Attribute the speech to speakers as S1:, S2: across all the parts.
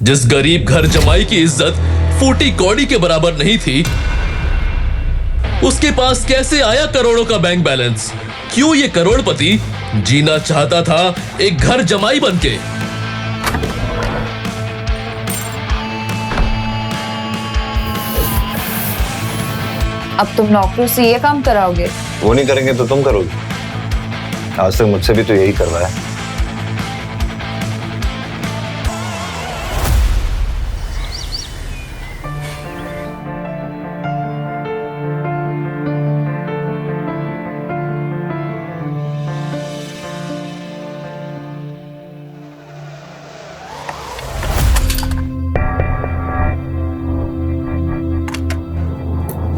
S1: जिस गरीब घर जमाई की इज्जत फूटी कौड़ी के बराबर नहीं थी, उसके पास कैसे आया करोड़ों का बैंक बैलेंस? क्यों ये करोड़पति जीना चाहता था एक घर जमाई बनके?
S2: अब तुम नौकरों से ये काम कराओगे?
S3: वो नहीं करेंगे तो तुम करोगे। आज तक मुझसे भी तो यही करवाया।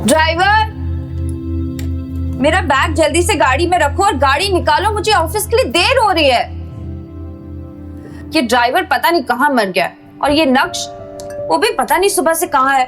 S2: ड्राइवर, मेरा बैग जल्दी से गाड़ी में रखो और गाड़ी निकालो, मुझे ऑफिस के लिए देर हो रही है। ये ड्राइवर पता नहीं कहां मर गया और ये नक्श वो भी पता नहीं सुबह से कहां है।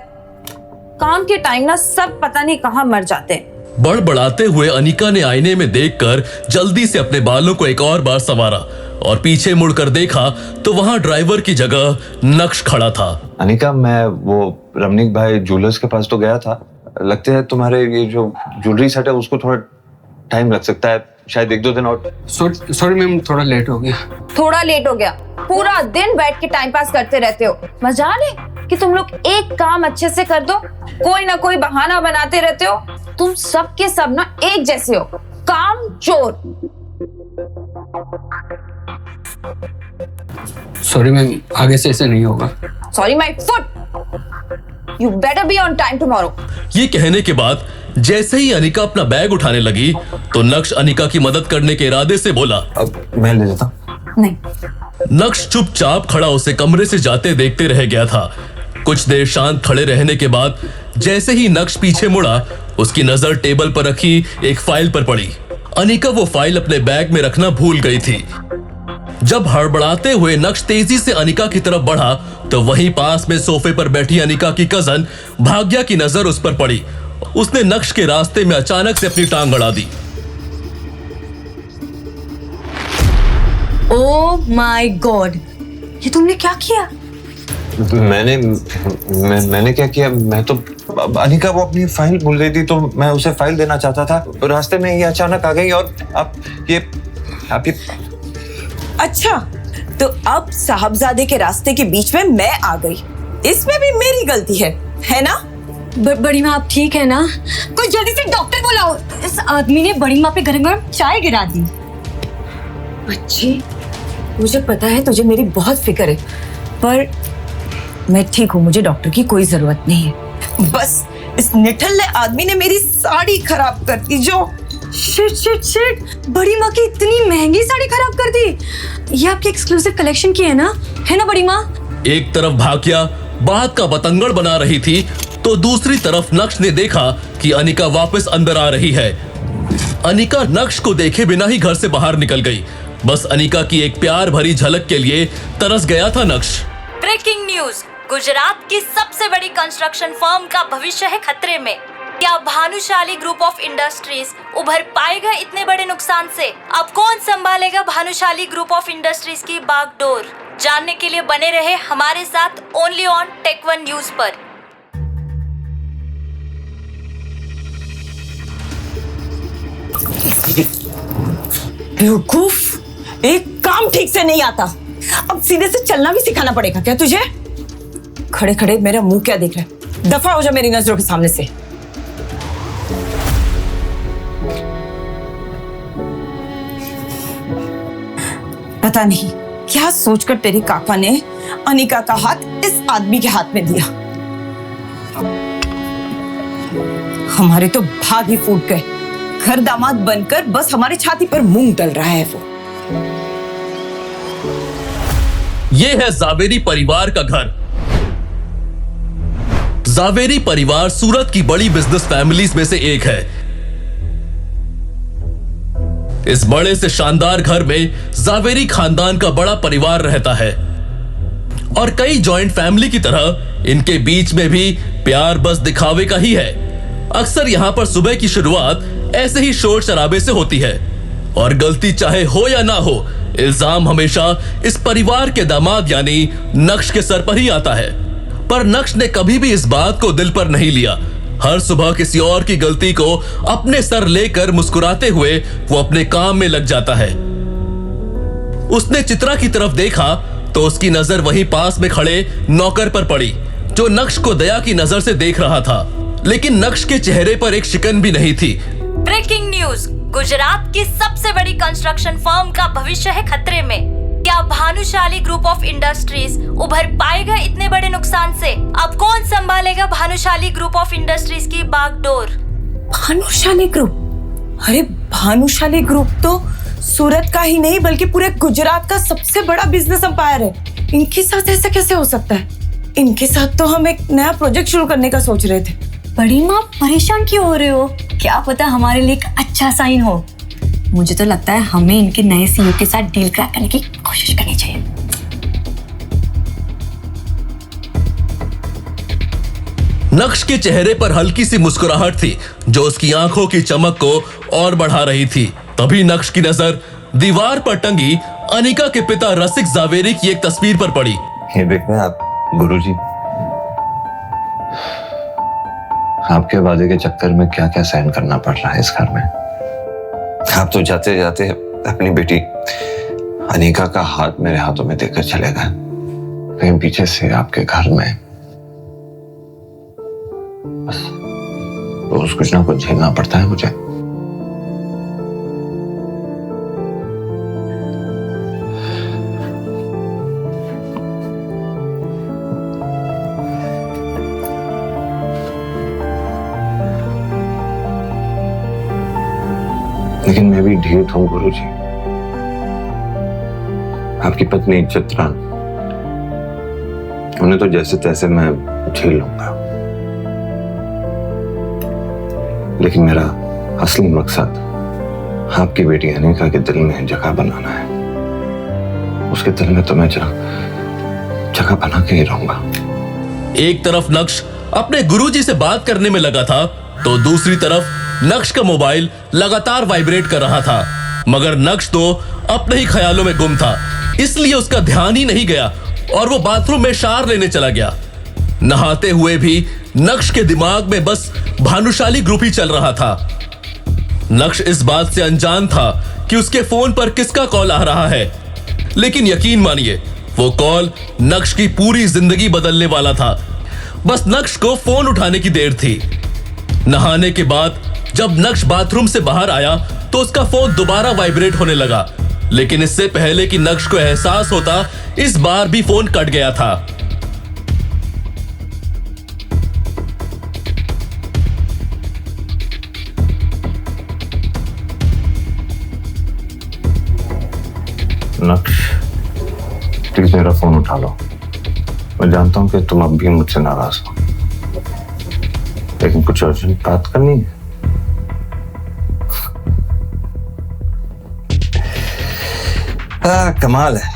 S2: काम के टाइम ना सब पता नहीं कहां मर जाते हैं।
S1: बड़बड़ाते हुए अनिका ने आईने में देखकर जल्दी से अपने बालों को एक और बार संवारा और पीछे मुड़कर देखा तो वहां ड्राइवर की जगह नक्श खड़ा था।
S3: अनिका, मैं वो रमनीक भाई ज्वेलर्स के पास तो गया था। लगता है तुम्हारे ये जो ज्वेलरी सेट है उसको थोड़ा टाइम लग सकता है, शायद 1-2 दिन और।
S4: सॉरी मैम, थोड़ा लेट हो गया।
S2: थोड़ा लेट हो गया? पूरा दिन बैठ के टाइम पास करते रहते हो। मजाल है कि तुम लोग एक काम अच्छे से कर दो, कोई ना कोई बहाना बनाते रहते हो। तुम सब के सब ना एक जैसे हो, काम चोर।
S4: सॉरी मैम, आगे से ऐसे नहीं होगा।
S2: Sorry my foot. You better be on time tomorrow.
S1: ये कहने के बाद जैसे ही अनिका अपना बैग उठाने लगी तो नक्श अनिका की मदद करने के इरादे से बोला,
S3: अब मैं ले लेता।
S2: नहीं।
S1: नक्श चुपचाप खड़ा उसे कमरे से जाते देखते रह गया था। कुछ देर शांत खड़े रहने के बाद जैसे ही नक्श पीछे मुड़ा, उसकी नजर टेबल पर रखी एक फाइल पर पड़ी। अनिका वो फाइल अपने बैग में रखना भूल गई थी। जब हड़बड़ाते हुए नक्श तेजी से अनिका की तरफ बढ़ा तो वहीं पास में सोफे पर बैठी अनिका की कजन भाग्या की नजर उस पर पड़ी। उसने नक्श के रास्ते में अचानक से अपनी टांग अड़ा दी।
S5: ओह माय गॉड, ये तुमने क्या किया?
S3: मैंने क्या किया? मैं तो अनिका वो अपनी फाइल भूल गई थी तो मैं उसे फाइल देना चाहता था। रास्ते में ये अचानक आ गई और आप ये
S5: अच्छा, तो अब साहबजादे के रास्ते के बीच में मैं आ गई, इसमें भी मेरी गलती है ना?
S6: बड़ी माँ आप ठीक है ना? कोई जल्दी से डॉक्टर बुलाओ। इस आदमी ने बड़ी माँ पे गरम गरम चाय गिरा दी।
S5: बच्ची, मुझे पता है तुझे मेरी बहुत फिक्र है, पर मैं ठीक हूँ, मुझे डॉक्टर की कोई जरूरत नहीं है। बस इस निठल्ले आदमी ने मेरी साड़ी खराब कर दी। जो
S6: शिट, बड़ी माँ की इतनी महंगी साड़ी खराब कर दी। ये आपकी एक्सक्लूसिव कलेक्शन की है ना बड़ी माँ?
S1: एक तरफ भाग्या बात का बतंगड़ बना रही थी तो दूसरी तरफ नक्श ने देखा कि अनिका वापस अंदर आ रही है। अनिका नक्श को देखे बिना ही घर से बाहर निकल गई। बस अनिका की एक प्यार भरी झलक के लिए तरस गया था नक्श।
S7: ब्रेकिंग न्यूज, गुजरात की सबसे बड़ी कंस्ट्रक्शन फर्म का भविष्य है खतरे में। क्या भानुशाली ग्रुप ऑफ इंडस्ट्रीज उभर पाएगा इतने बड़े नुकसान से? अब कौन संभालेगा भानुशाली ग्रुप ऑफ इंडस्ट्रीज की बागडोर? जानने के लिए बने रहे हमारे साथ only on tech one news पर।
S5: बेवकूफ, एक काम ठीक से नहीं आता, अब सीधे से चलना भी सिखाना पड़ेगा क्या तुझे? खड़े खड़े मेरा मुंह क्या देख रहा है? दफा हो जा मेरी नजरों के सामने से। पता नहीं क्या सोचकर तेरे काका ने अनिका का हाथ इस आदमी के हाथ में दिया। हमारे तो भाग ही फूट गए। घर दामाद बनकर बस हमारी छाती पर मूंग डल रहा है वो।
S1: ये है जावेरी परिवार का घर। जावेरी परिवार सूरत की बड़ी बिजनेस फैमिलीज में से एक है। इस बड़े से शानदार घर में जावेरी खानदान का बड़ा परिवार रहता है और कई जॉइंट फैमिली की तरह इनके बीच में भी प्यार बस दिखावे का ही है। अक्सर यहां पर सुबह की शुरुआत ऐसे ही शोर शराबे से होती है और गलती चाहे हो या ना हो, इल्जाम हमेशा इस परिवार के दामाद यानी नक्श के सर पर ही आता है। पर नक्श ने कभी भी इस बात को दिल पर नहीं लिया। हर सुबह किसी और की गलती को अपने सर लेकर मुस्कुराते हुए वो अपने काम में लग जाता है। उसने चित्रा की तरफ देखा तो उसकी नजर वहीं पास में खड़े नौकर पर पड़ी, जो नक्श को दया की नजर से देख रहा था, लेकिन नक्श के चेहरे पर एक शिकन भी नहीं थी।
S7: ब्रेकिंग न्यूज, गुजरात की सबसे बड़ी कंस्ट्रक्शन फर्म का भविष्य है खतरे में। क्या भानुशाली ग्रुप ऑफ इंडस्ट्रीज उभर पाएगा इतने बड़े नुकसान से? अब कौन संभालेगा भानुशाली ग्रुप ऑफ इंडस्ट्रीज की बागडोर?
S5: भानुशाली ग्रुप? अरे भानुशाली ग्रुप तो सूरत का ही नहीं बल्कि पूरे गुजरात का सबसे बड़ा बिजनेस एम्पायर है। इनके साथ ऐसा कैसे हो सकता है? इनके साथ तो हम एक नया प्रोजेक्ट शुरू करने का सोच रहे थे।
S6: बड़ी माँ परेशान क्यों हो रहे हो? क्या पता हमारे लिए एक अच्छा साइन हो। मुझे तो लगता है हमें इनके नए सीईओ के साथ डील क्रैक करने की कोशिश करनी चाहिए।
S1: नक्श के चेहरे पर हल्की सी मुस्कुराहट थी जो उसकी आंखों की चमक को और बढ़ा रही थी। तभी नक्श की नजर दीवार पर टंगी अनिका के पिता रसिक जावेरी की एक तस्वीर पर पड़ी।
S3: ये देख रहे हैं आप गुरुजी, आपके वादे के चक्कर में क्या क्या सहन करना पड़ रहा है इस घर में। आप तो जाते जाते अपनी बेटी अनिका का हाथ मेरे हाथों में देकर चले गए, कहीं पीछे से आपके घर में बस रोज कुछ ना कुछ झेलना पड़ता है मुझे। लेकिन मैं भी ढीठ हूं गुरुजी। आपकी पत्नी चित्रा, उन्हें तो जैसे तैसे मैं झेल लूंगा, लेकिन मेरा असली मकसद आपकी बेटी अनिका के दिल में जगह बनाना है। उसके दिल में तो मैं जगह बना के ही रहूंगा।
S1: एक तरफ नक्श अपने गुरुजी से बात करने में लगा था तो दूसरी तरफ नक्श का मोबाइल लगातार वाइब्रेट कर रहा था, मगर नक्श तो अपने ही ख्यालों में गुम था, इसलिए उसका ध्यान ही नहीं गया और वो बाथरूम में शावर लेने चला गया। नहाते हुए भी नक्श के दिमाग में बस भानुशाली ग्रुप ही चल रहा था। नक्श इस बात से अनजान था कि उसके फोन पर किसका कॉल आ रहा है, लेकिन यकीन मानिए वो कॉल नक्श की पूरी जिंदगी बदलने वाला था। बस नक्श को फोन उठाने की देर थी। नहाने के बाद जब नक्श बाथरूम से बाहर आया तो उसका फोन दोबारा वाइब्रेट होने लगा, लेकिन इससे पहले कि नक्श को एहसास होता इस बार भी फोन कट गया था।
S3: नक्श, प्लीज मेरा फोन उठा लो। मैं जानता हूं कि तुम अब भी मुझसे नाराज हो, लेकिन कुछ अर्जेंट बात करनी है। कमाल है,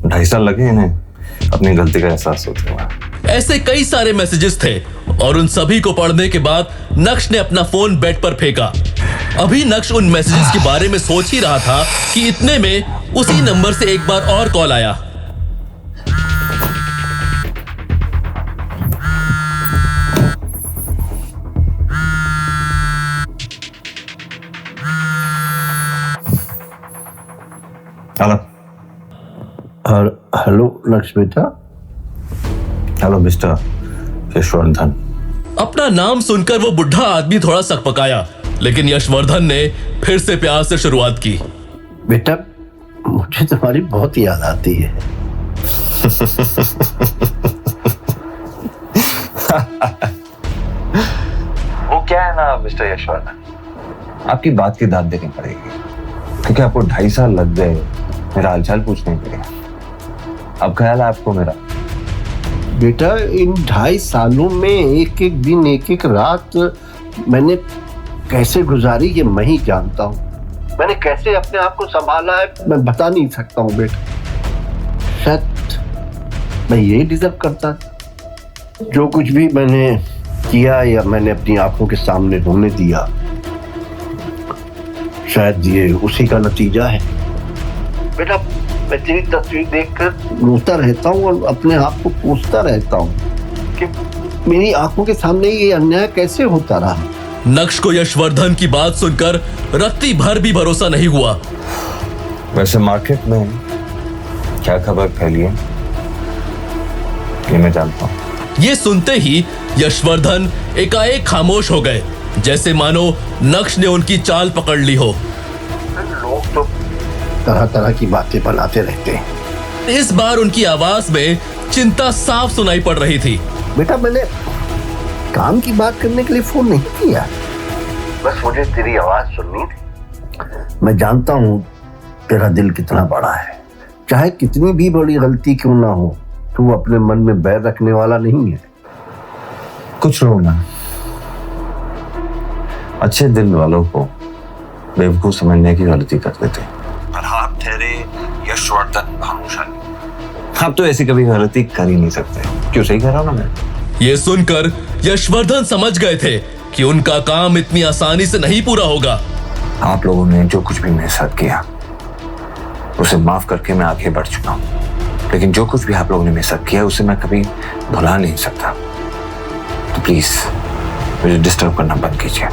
S3: 2.5 साल लगे इन्हें अपनी गलती का एहसास होते हुए।
S1: ऐसे कई सारे मैसेजेस थे और उन सभी को पढ़ने के बाद नक्श ने अपना फोन बेड पर फेंका। अभी नक्श उन मैसेजेस के बारे में सोच ही रहा था कि इतने में उसी नंबर से एक बार और कॉल आया।
S3: हेलो नक्श बेटा। Hello mister Yashvardhan.
S1: अपना नाम सुनकर वो बुढ़ा आदमी थोड़ा सकपकाया, लेकिन यशवर्धन ने फिर से प्यार से शुरुआत की।
S8: बेटा, मुझे तुम्हारी बहुत याद आती है।
S3: वो क्या है ना मिस्टर यशवर्धन, आपकी बात की दाद देनी पड़ेगी, क्योंकि आपको 2.5 साल लग गए मेरा हालचाल पूछने के लिए। अब ख्याल है आपको मेरा?
S8: बेटा, इन 2.5 सालों में एक एक दिन एक एक रात मैंने कैसे गुजारी ये मैं ही जानता हूँ। मैंने कैसे अपने आप को संभाला है मैं बता नहीं सकता हूँ बेटा। शायद मैं यही डिजर्व करता था। जो कुछ भी मैंने किया या मैंने अपनी आंखों के सामने होने दिया, शायद ये उसी का नतीजा है। बेटा मैं तेरी तस्वीर देखकर रोता रहता हूँ और अपने आप को कोसता रहता हूँ कि मेरी आंखों के सामने ये अन्याय कैसे होता रहा।
S1: नक्श को यशवर्धन की बात सुनकर रत्ती भर भी भरोसा नहीं हुआ।
S3: वैसे मार्केट में क्या खबर फैली है ये मैं जानता हूँ।
S1: ये सुनते ही यशवर्धन एकाएक खामोश हो गए, जैसे मानो नक्श ने उनकी चाल पकड़ ली हो।
S8: लोग तो तरह तरह की बातें बनाते रहते हैं।
S1: इस बार उनकी आवाज में चिंता साफ सुनाई पड़ रही थी।
S8: बेटा मैंने काम की बात करने के लिए फोन नहीं किया, बस मुझे तेरी आवाज सुननी थी। मैं जानता हूँ तेरा दिल कितना बड़ा है, चाहे कितनी भी बड़ी गलती क्यों ना हो, तू अपने मन में बैर रखने वाला नहीं है।
S3: कुछ लोग ना अच्छे दिल वालों को बेवकूफ समझने की गलती कर देते हैं। पर आप ठहरे यशवर्धन भानुशाली, आप तो ऐसी कभी गलती कर ही नहीं सकते। क्यों, सही कह रहा हूं ना मैं?
S1: ये सुनकर यशवर्धन समझ गए थे कि उनका काम इतनी आसानी से नहीं पूरा होगा।
S3: आप लोगों ने जो कुछ भी मेरे साथ किया उसे माफ करके मैं आगे बढ़ चुका हूं, लेकिन जो कुछ भी आप लोगों ने मेरे साथ किया उसे मैं कभी भुला नहीं सकता। तो प्लीज मुझे डिस्टर्ब करना बंद कीजिए,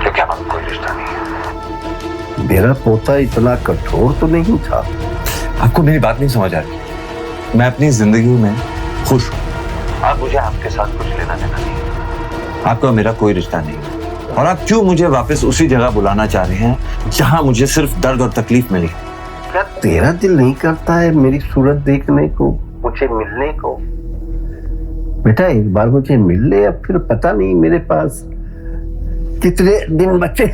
S3: क्योंकि हमारा कोई रिश्ता नहीं है।
S8: मेरा पोता इतना कठोर तो नहीं था।
S3: आपको मेरी बात नहीं समझ आ रही। मैं अपनी जिंदगी में खुश हूं। आप मुझे आपके साथ कुछ लेना देना नहीं है। आपका मेरा कोई रिश्ता नहीं है। और आप क्यों मुझे वापस उसी जगह बुलाना चाह रहे हैं जहां मुझे सिर्फ दर्द और तकलीफ मिली?
S8: क्या तेरा दिल नहीं करता है मेरी सूरत देखने को, मुझे मिलने को? बेटा एक बार मुझे मिल ले, अब फिर पता नहीं मेरे पास कितने दिन बचे।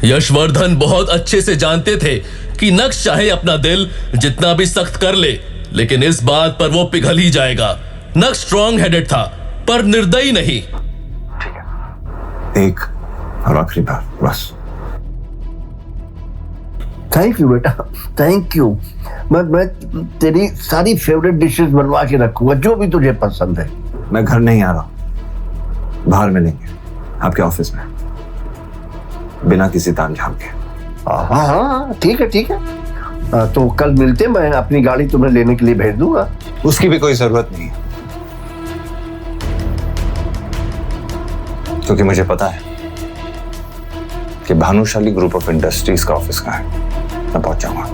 S1: यशवर्धन बहुत अच्छे से जानते थे कि नक्श चाहे अपना दिल जितना भी सख्त कर ले, लेकिन इस बात पर वो पिघल ही जाएगा। नक्श स्ट्रॉन्ग हेडेड था पर निर्दयी नहीं।
S3: ठीक है, एक और आखिरी बार बस।
S8: थैंक यू बेटा, थैंक यू। मैं तेरी सारी फेवरेट डिशेस बनवा के रखूंगा, जो भी तुझे पसंद है।
S3: मैं घर नहीं आ रहा, बाहर मिलेंगे आपके ऑफिस में, बिना किसी तामझाम के।
S8: हाँ हाँ ठीक है ठीक है। तो कल मिलते, मैं अपनी गाड़ी तुम्हें लेने के लिए भेज दूंगा।
S3: उसकी भी कोई जरूरत नहीं है, क्योंकि मुझे पता है कि भानुशाली ग्रुप ऑफ इंडस्ट्रीज का ऑफिस कहाँ है। मैं पहुंच जाऊंगा।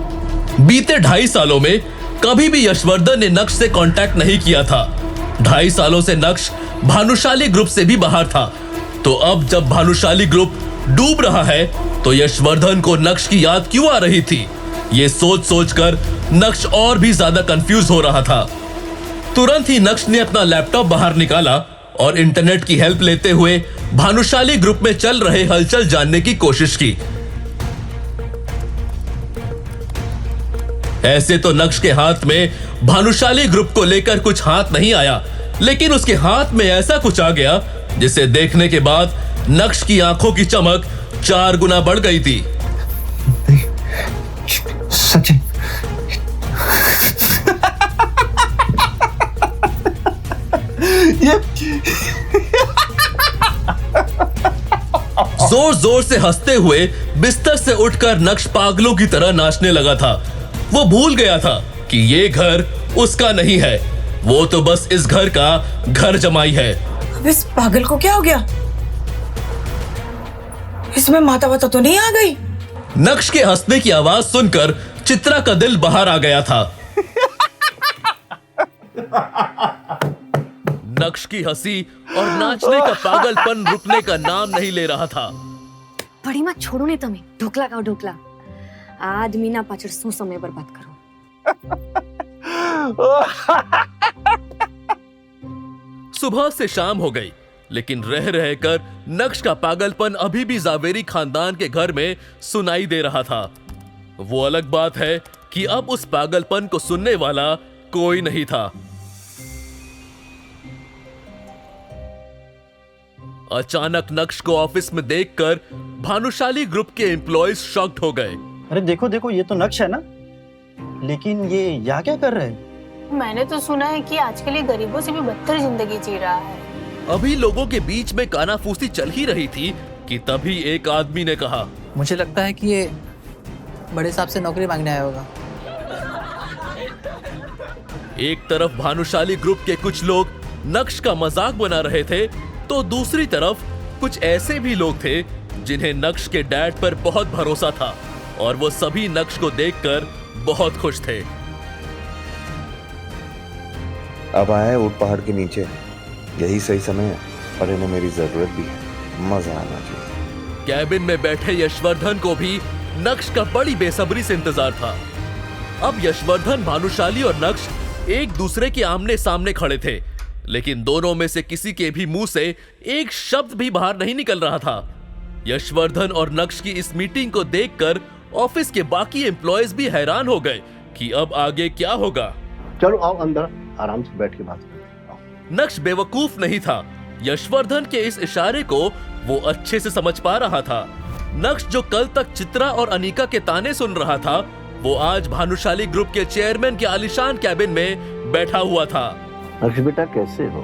S1: बीते 2.5 सालों में कभी भी यशवर्धन ने नक्श से कांटेक्ट नहीं किया था। 2.5 सालों से नक्श भानुशाली ग्रुप से भी बाहर था। तो अब जब भानुशाली ग्रुप डूब रहा है तो यशवर्धन को नक्श की याद क्यों आ रही थी? ये सोच सोचकर नक्श और भी ज्यादा कंफ्यूज हो रहा था। तुरंत ही नक्श ने अपना लैपटॉप बाहर निकाला और इंटरनेट की हेल्प लेते हुए भानुशाली ग्रुप में चल रहे हलचल जानने की कोशिश की। ऐसे तो नक्श के हाथ में भानुशाली ग्रुप को लेकर कुछ हाथ नहीं आया, लेकिन उसके हाथ में ऐसा कुछ आ गया जिसे देखने के बाद नक्श की आंखों की चमक 4 गुना बढ़ गई थी।
S3: सचिन,
S1: जोर जोर से हंसते हुए बिस्तर से उठकर नक्श पागलों की तरह नाचने लगा था। वो भूल गया था कि ये घर उसका नहीं है, वो तो बस इस घर का घर जमाई है।
S5: अब इस पागल को क्या हो गया? इसमें माता वाता तो नहीं आ गई?
S1: नक्श के हंसने की आवाज सुनकर चित्रा का दिल बाहर आ गया था। नक्श की हंसी और नाचने का पागलपन रुकने का नाम नहीं ले रहा था।
S6: बड़ी माँ छोड़ो ने તમે ઢોકલા ખાઓ ઢોકલા આદમીના પાછળ શું સમય બરબાદ કરો।
S1: सुबह से शाम हो गई, लेकिन रह रहकर नक्श का पागलपन अभी भी जावेरी खानदान के घर में सुनाई दे रहा था। वो अलग बात है कि अब उस पागलपन को सुनने वाला कोई नहीं था। अचानक नक्श को ऑफिस में देखकर भानुशाली ग्रुप के एम्प्लॉयज शॉक्ड हो गए।
S9: अरे देखो देखो, ये तो नक्श है ना, लेकिन ये यहाँ क्या कर रहे हैं?
S10: मैंने तो सुना है कि आजकल ये गरीबों से भी बदतर जिंदगी जी रहा है।
S1: अभी लोगों के बीच में कानाफूसी चल ही रही थी कि तभी एक आदमी ने कहा,
S11: मुझे लगता है कि ये बड़े साहब से नौकरी मांगने आया होगा।
S1: एक तरफ भानुशाली ग्रुप के कुछ लोग नक्श का मजाक बना रहे थे, तो दूसरी तरफ कुछ ऐसे भी लोग थे जिन्हें नक्श के डैड पर बहुत भरोसा था और वो सभी नक्श को देखकर बहुत खुश थे।
S3: अब आए ऊट पहाड़ के नीचे, यही सही समय है और इन्हें मेरी जरूरत भी है। मजा आना चाहिए।
S1: कैबिन में बैठे यशवर्धन को भी नक्श का बड़ी बेसब्री से इंतजार था। अब यशवर्धन, भानुशाली और नक्श एक दूसरे के आमने सामने खड़े थे, लेकिन दोनों में से किसी के भी मुंह से एक शब्द भी बाहर नहीं निकल रहा था। यशवर्धन और नक्श की इस मीटिंग को देखकर ऑफिस के बाकी एम्प्लॉयज भी हैरान हो गए कि अब आगे क्या होगा।
S8: चलो आओ अंदर, आराम से बैठ के बात करते।
S1: नक्श बेवकूफ नहीं था। यशवर्धन के इस इशारे को वो अच्छे से समझ पा रहा था। नक्श जो कल तक चित्रा और अनीका के ताने सुन रहा था, वो आज भानुशाली ग्रुप के चेयरमैन के आलीशान कैबिन में बैठा हुआ था।
S8: नक्श बेटा कैसे हो?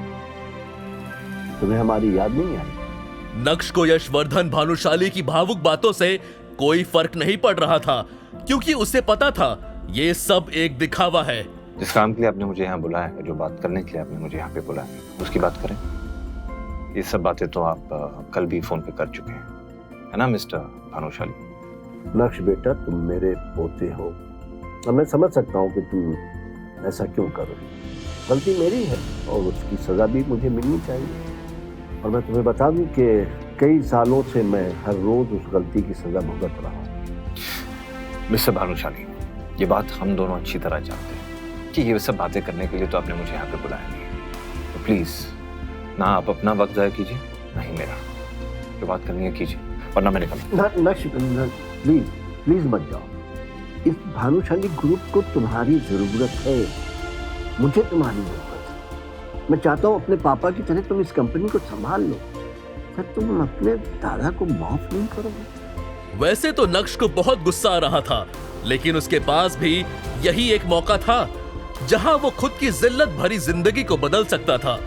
S8: तुम्हें हमारी याद नहीं आई?
S1: नक्श को यशवर्धन, भानुशाली की भावुक बातों से कोई फर्क नहीं पड़ रहा था, क्योंकि उसे पता था ये सब एक दिखावा है।
S3: जिस काम के लिए आपने मुझे यहाँ बुलाया है, जो बात करने के लिए आपने मुझे यहाँ पे बुलाया है, उसकी बात करें। ये सब बातें तो आप कल भी फोन पे कर चुके हैं, है ना मिस्टर भानुशाली?
S8: नक्श बेटा, तुम मेरे पोते हो और मैं समझ सकता हूँ कि तुम ऐसा क्यों करो। गलती मेरी है और उसकी सजा भी मुझे मिलनी चाहिए। और मैं तुम्हें बता दूं कि कई सालों से मैं हर रोज उस गलती की सजा भुगत रहा हूँ।
S3: मिस्टर भानुशाली, ये बात हम दोनों अच्छी तरह जानते हैं कि ये सब बातें करने के लिए तो आपने मुझे यहाँ पे बुलाया नहीं। तो प्लीज ना आप अपना वक्त जाया कीजिए, ना ही मेरा। जो बात करनी है कीजिए, वरना मैं निकल।
S8: नक्श प्लीज प्लीज मत जाओ। इस भानुशाली ग्रुप को तुम्हारी जरूरत है, मुझे तुम्हारी जरूरत है। मैं चाहता हूँ अपने पापा की तरह तुम इस कंपनी को संभाल लो। सर, तुम अपने दादा को माफ नहीं करोगे?
S1: वैसे तो नक्श को बहुत गुस्सा आ रहा था, लेकिन उसके पास भी यही एक मौका था जहां वो खुद की जिल्लत भरी जिंदगी को बदल सकता था।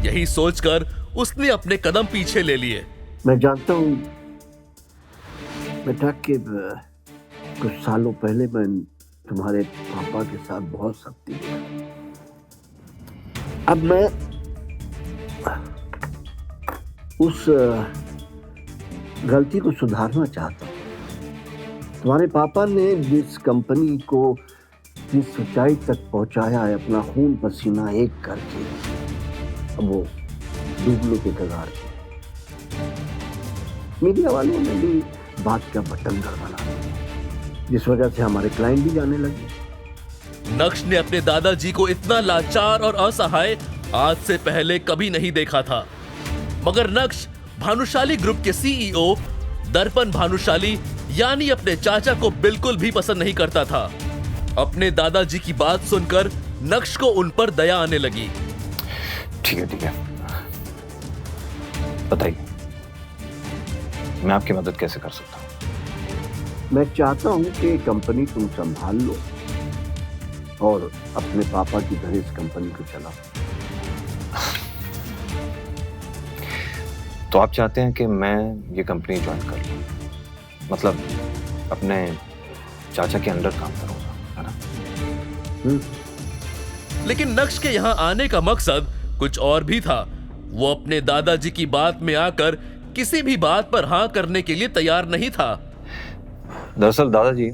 S1: यही सोचकर उसने अपने कदम पीछे ले लिए।
S8: मैं जानता हूँ बेटा कि कुछ सालों पहले मैं तुम्हारे पापा के साथ बहुत सख्ती किया। अब मैं उस गलती को सुधारना चाहता हूँ। तुम्हारे पापा ने जिस कंपनी को जिस ऊंचाई तक पहुंचाया है अपना खून पसीना एक करके, अब वो डूबने के कगार पे। मीडिया वालों ने भी बात का बटंगर बना दिया, जिस वजह से हमारे क्लाइंट भी जाने लगे।
S1: नक्श ने अपने दादाजी को इतना लाचार और असहाय आज से पहले कभी नहीं देखा था। मगर नक्श भानुशाली ग्रुप के सीईओ दर्पण भानुशाली यानी अपने चाचा को बिल्कुल भी पसंद नहीं करता था। अपने दादाजी की बात सुनकर नक्श को उन पर दया आने लगी।
S3: ठीक है, बताइए मैं आपकी मदद कैसे कर सकता हूँ?
S8: मैं चाहता हूँ कि कंपनी तुम संभाल लो और अपने पापा की तरह इस कंपनी को चलाओ।
S3: तो आप चाहते हैं कि मैं ये कंपनी ज्वाइन कर लूं, मतलब अपने चाचा के अंडर काम करूंगा, है ना?
S1: लेकिन नक्श के यहाँ आने का मकसद कुछ और भी था। वो अपने दादाजी की बात में आकर किसी भी बात पर हाँ करने के लिए तैयार नहीं था।
S3: दरअसल दादाजी,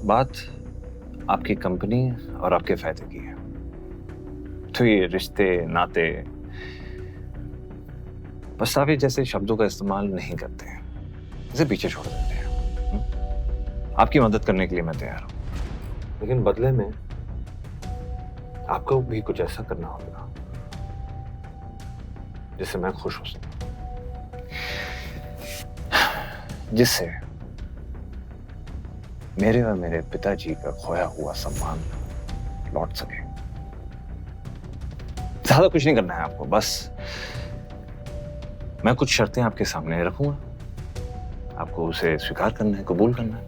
S3: बात आपकी कंपनी और आपके फायदे की है। तो ये रिश्ते नाते पछतावे जैसे शब्दों का इस्तेमाल नहीं करते हैं, इसे पीछे छोड़ देते हैं। आपकी मदद करने के लिए मैं तैयार हूं, लेकिन बदले में आपको भी कुछ ऐसा करना होगा जिससे मैं खुश हो सकूं, जिससे मेरे और मेरे पिताजी का खोया हुआ सम्मान लौट सके। ज्यादा कुछ नहीं करना है आपको, बस मैं कुछ शर्तें आपके सामने रखूंगा, आपको उसे स्वीकार करना है, कबूल करना है,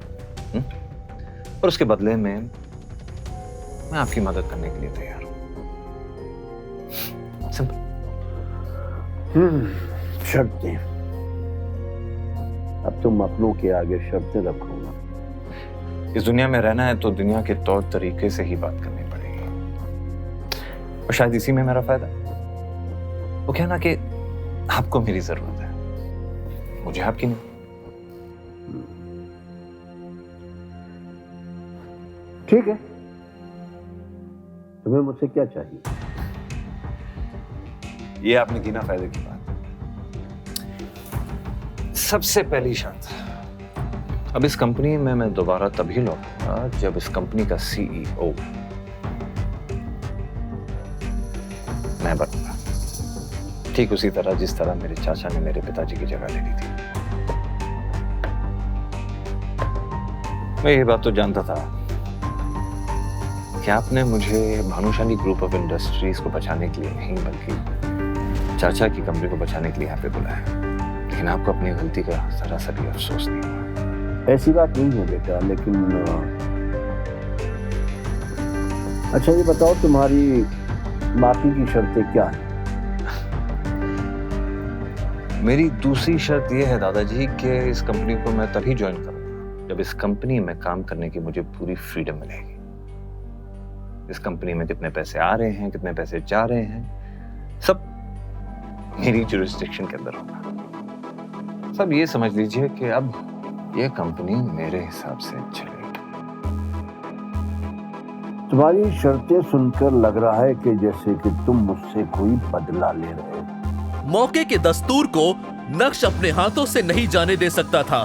S3: और उसके बदले में मैं आपकी मदद करने के लिए तैयार हूं। सिंपल।
S8: शर्तें। अब तुम अपनों के आगे शर्तें रखोगा।
S3: इस दुनिया में रहना है तो दुनिया के तौर तरीके से ही बात करनी पड़ेगी, और शायद इसी में मेरा फायदा। वो कहना कि आपको मेरी जरूरत है, मुझे आपकी नहीं।
S8: ठीक है, तुम्हें मुझसे क्या चाहिए?
S3: ये आपने की ना फायदे की बात। सबसे पहली शर्त, अब इस कंपनी में मैं दोबारा तभी लौटूंगा जब इस कंपनी का सीईओ मैं बनूंगा, ठीक उसी तरह जिस तरह मेरे चाचा ने मेरे पिताजी की जगह ले ली थी। मैं ये बात तो जानता था कि आपने मुझे भानुशाली ग्रुप ऑफ इंडस्ट्रीज को बचाने के लिए नहीं बल्कि चाचा की कंपनी को बचाने के लिए यहाँ पे बुलाया, लेकिन आपको अपनी गलती का जरा सा भी अफसोस नहीं हुआ।
S8: ऐसी बात नहीं है बेटा, लेकिन अच्छा ये बताओ तुम्हारी बाकी की शर्तें क्या हैं?
S3: मेरी दूसरी शर्त यह है दादाजी कि इस कंपनी को मैं तभी ज्वाइन करूंगा जब इस कंपनी में काम करने की मुझे पूरी फ्रीडम मिलेगी। इस कंपनी में कितने पैसे आ रहे हैं, कितने पैसे जा रहे हैं, सब मेरी जुरिस्डिक्शन के अंदर होगा। सब ये समझ लीजिए कि अब ये कंपनी मेरे हिसाब से चलेगी।
S8: तुम्हारी शर्तें सुनकर लग रहा है कि जैसे कि तुम मुझसे कोई बदला ले रहे हो।
S1: मौके के दस्तूर को नक्श अपने हाथों से नहीं जाने दे सकता था,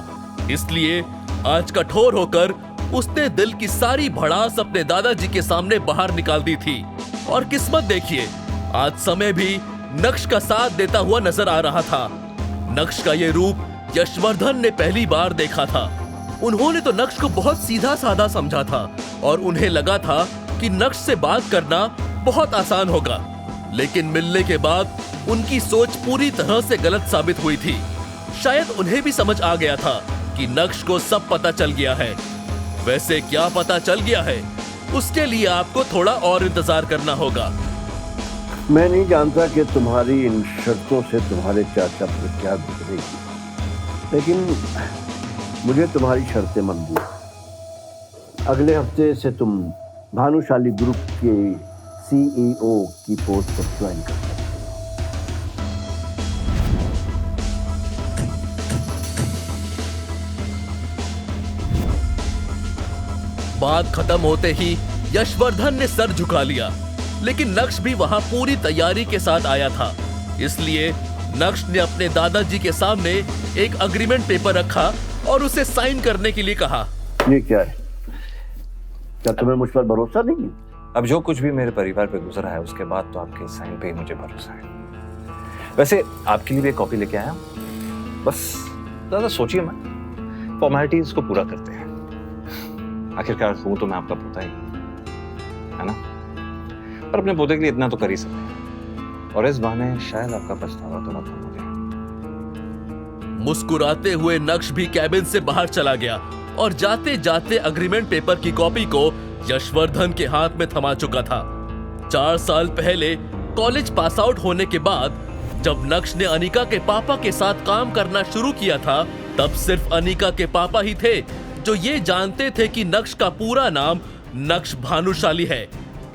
S1: इसलिए आज कठोर होकर उसने दिल की सारी भड़ास अपने दादाजी के सामने बाहर निकाल दी थी। और किस्मत देखिए, आज समय भी नक्श का साथ देता हुआ नजर आ रहा था। नक्श का ये रूप यशवर्धन ने पहली बार देखा था। उन्होंने तो नक्श को बहुत सीधा साधा समझा था और उन्हें लगा था कि नक्श से बात करना बहुत आसान होगा, लेकिन मिलने के बाद उनकी सोच पूरी तरह से गलत साबित हुई थी। शायद उन्हें भी समझ आ गया था कि नक्श को सब पता चल गया है। वैसे क्या पता चल गया है, उसके लिए आपको थोड़ा और इंतजार करना होगा।
S8: मैं नहीं जानता कि तुम्हारी इन शर्तों से तुम्हारे चाचा पर क्या गुजरेगी, लेकिन मुझे तुम्हारी शर्तें मंजूर हैं। अगले हफ्ते से तुम भानुशाली ग्रुप के सीईओ की पोस्ट पर ज्वाइन कर सकते हो।
S1: बात खत्म होते ही यशवर्धन ने सर झुका लिया, लेकिन नक्श भी वहां पूरी तैयारी के साथ आया था। इसलिए नक्श ने अपने दादाजी के सामने एक अग्रीमेंट पेपर रखा और उसे साइन करने के लिए कहा।
S8: ये क्या है? क्या तुम्हें मुझ पर भरोसा नहीं है?
S3: अब जो कुछ भी मेरे परिवार पे गुजरा है उसके बाद तो आपके साइन पे ही मुझे भरोसा है। वैसे आपके लिए भी एक कॉपी लेके आया हूं, बस ज्यादा सोचिए मत, फॉर्मेलिटीज को पूरा करते हैं। आखिरकार हूं तो मैं आपका पोता ही, है ना? पर अपने पोते के लिए इतना तो कर ही सकते हैं, और इस बहाने शायद आपका पछतावा तो मत हो जाए।
S1: मुस्कुराते हुए नक्श भी कैबिन से बाहर चला गया और जाते जाते अग्रीमेंट पेपर की कॉपी को यशवर्धन के हाथ में थमा चुका था। 4 साल पहले कॉलेज पास आउट होने के बाद जब नक्श ने अनिका के पापा के साथ काम करना शुरू किया था, तब सिर्फ अनिका के पापा ही थे जो ये जानते थे कि नक्श का पूरा नाम नक्श भानुशाली है।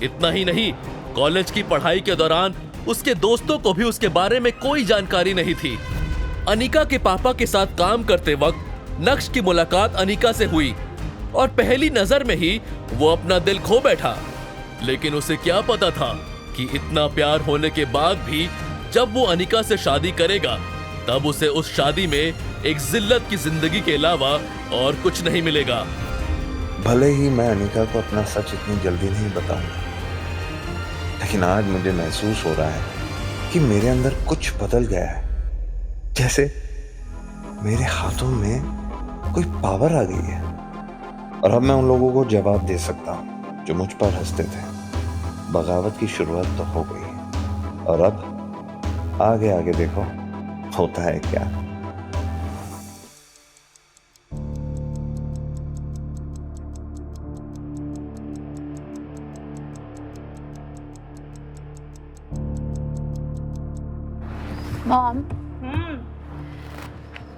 S1: इतना ही नहीं, कॉलेज की पढ़ाई के दौरान उसके दोस्तों को भी उसके बारे में कोई जानकारी नहीं थी। अनिका के पापा के साथ काम करते वक्त नक्श की मुलाकात अनिका से हुई और पहली नजर में ही वो अपना दिल खो बैठा। लेकिन उसे क्या पता था कि इतना प्यार होने के बाद भी जब वो अनिका से शादी करेगा, तब उसे उस शादी में एक जिल्लत की जिंदगी के अलावा और कुछ नहीं मिलेगा।
S3: भले ही मैं अनिका को अपना सच इतनी जल्दी नहीं बताऊंगा, लेकिन आज मुझे महसूस हो रहा है कि मेरे अंदर कुछ बदल गया है। जैसे मेरे हाथों में कोई पावर आ गई है और अब मैं उन लोगों को जवाब दे सकता हूं जो मुझ पर हंसते थे। बगावत की शुरुआत तो हो गई और अब आगे आगे देखो होता है क्या।
S2: मॉम,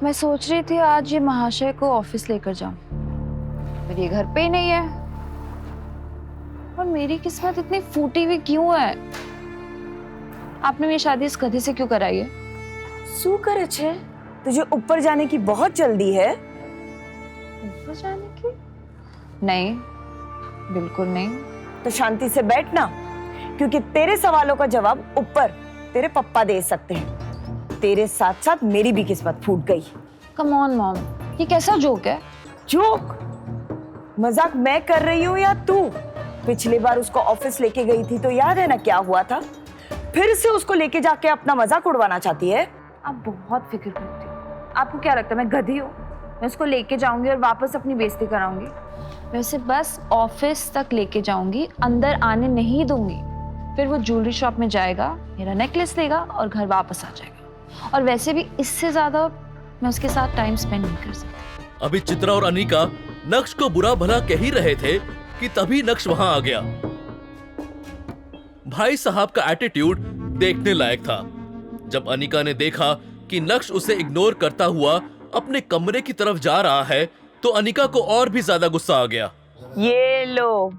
S2: मैं सोच रही थी आज ये महाशय को ऑफिस लेकर जाऊं, पर ये घर पे ही नहीं है। और मेरी किस्मत इतनी फूटी हुई क्यों है? आपने मेरी शादी इस गधे से क्यों कराई है?
S5: शू करे छे? तुझे ऊपर जाने की बहुत जल्दी है।
S2: ऊपर जाने की? नहीं, बिल्कुल नहीं।
S5: तो शांति से बैठ ना, क्योंकि तेरे सवालों का जवाब ऊपर तेरे पप्पा दे सकते हैं। तेरे साथ साथ मेरी भी किस्मत फूट गई।
S2: कम ऑन मॉम, ये कैसा जोक है?
S5: जोक? मजाक मैं कर रही हूँ या तू? पिछली बार उसको ऑफिस लेके गई थी तो याद है ना क्या हुआ था? फिर से उसको लेके जाके अपना मजाक उड़वाना चाहती है?
S2: आप बहुत फिक्र करती हो। आपको क्या लगता है मैं गधी हूँ? मैं उसको लेके जाऊंगी और वापस अपनी बेइज्जती कराऊंगी? वैसे बस ऑफिस तक लेके जाऊंगी, अंदर आने नहीं दूंगी। फिर वो ज्वेलरी शॉप में जाएगा, मेरा नेकलेस लेगा और घर वापस आ जाएगा। और वैसे भी इससे ज्यादा मैं उसके साथ टाइम स्पेंड नहीं कर सकती।
S1: अभी चित्रा और अनिका नक्श को बुरा भला कह ही रहे थे कि तभी नक्श वहां आ गया। भाई साहब का एटीट्यूड देखने लायक था। जब अनिका ने देखा कि नक्श उसे इग्नोर करता हुआ अपने कमरे की तरफ जा रहा है, तो अनिका को और भी ज्यादा गुस्सा आ गया।
S5: ये लो,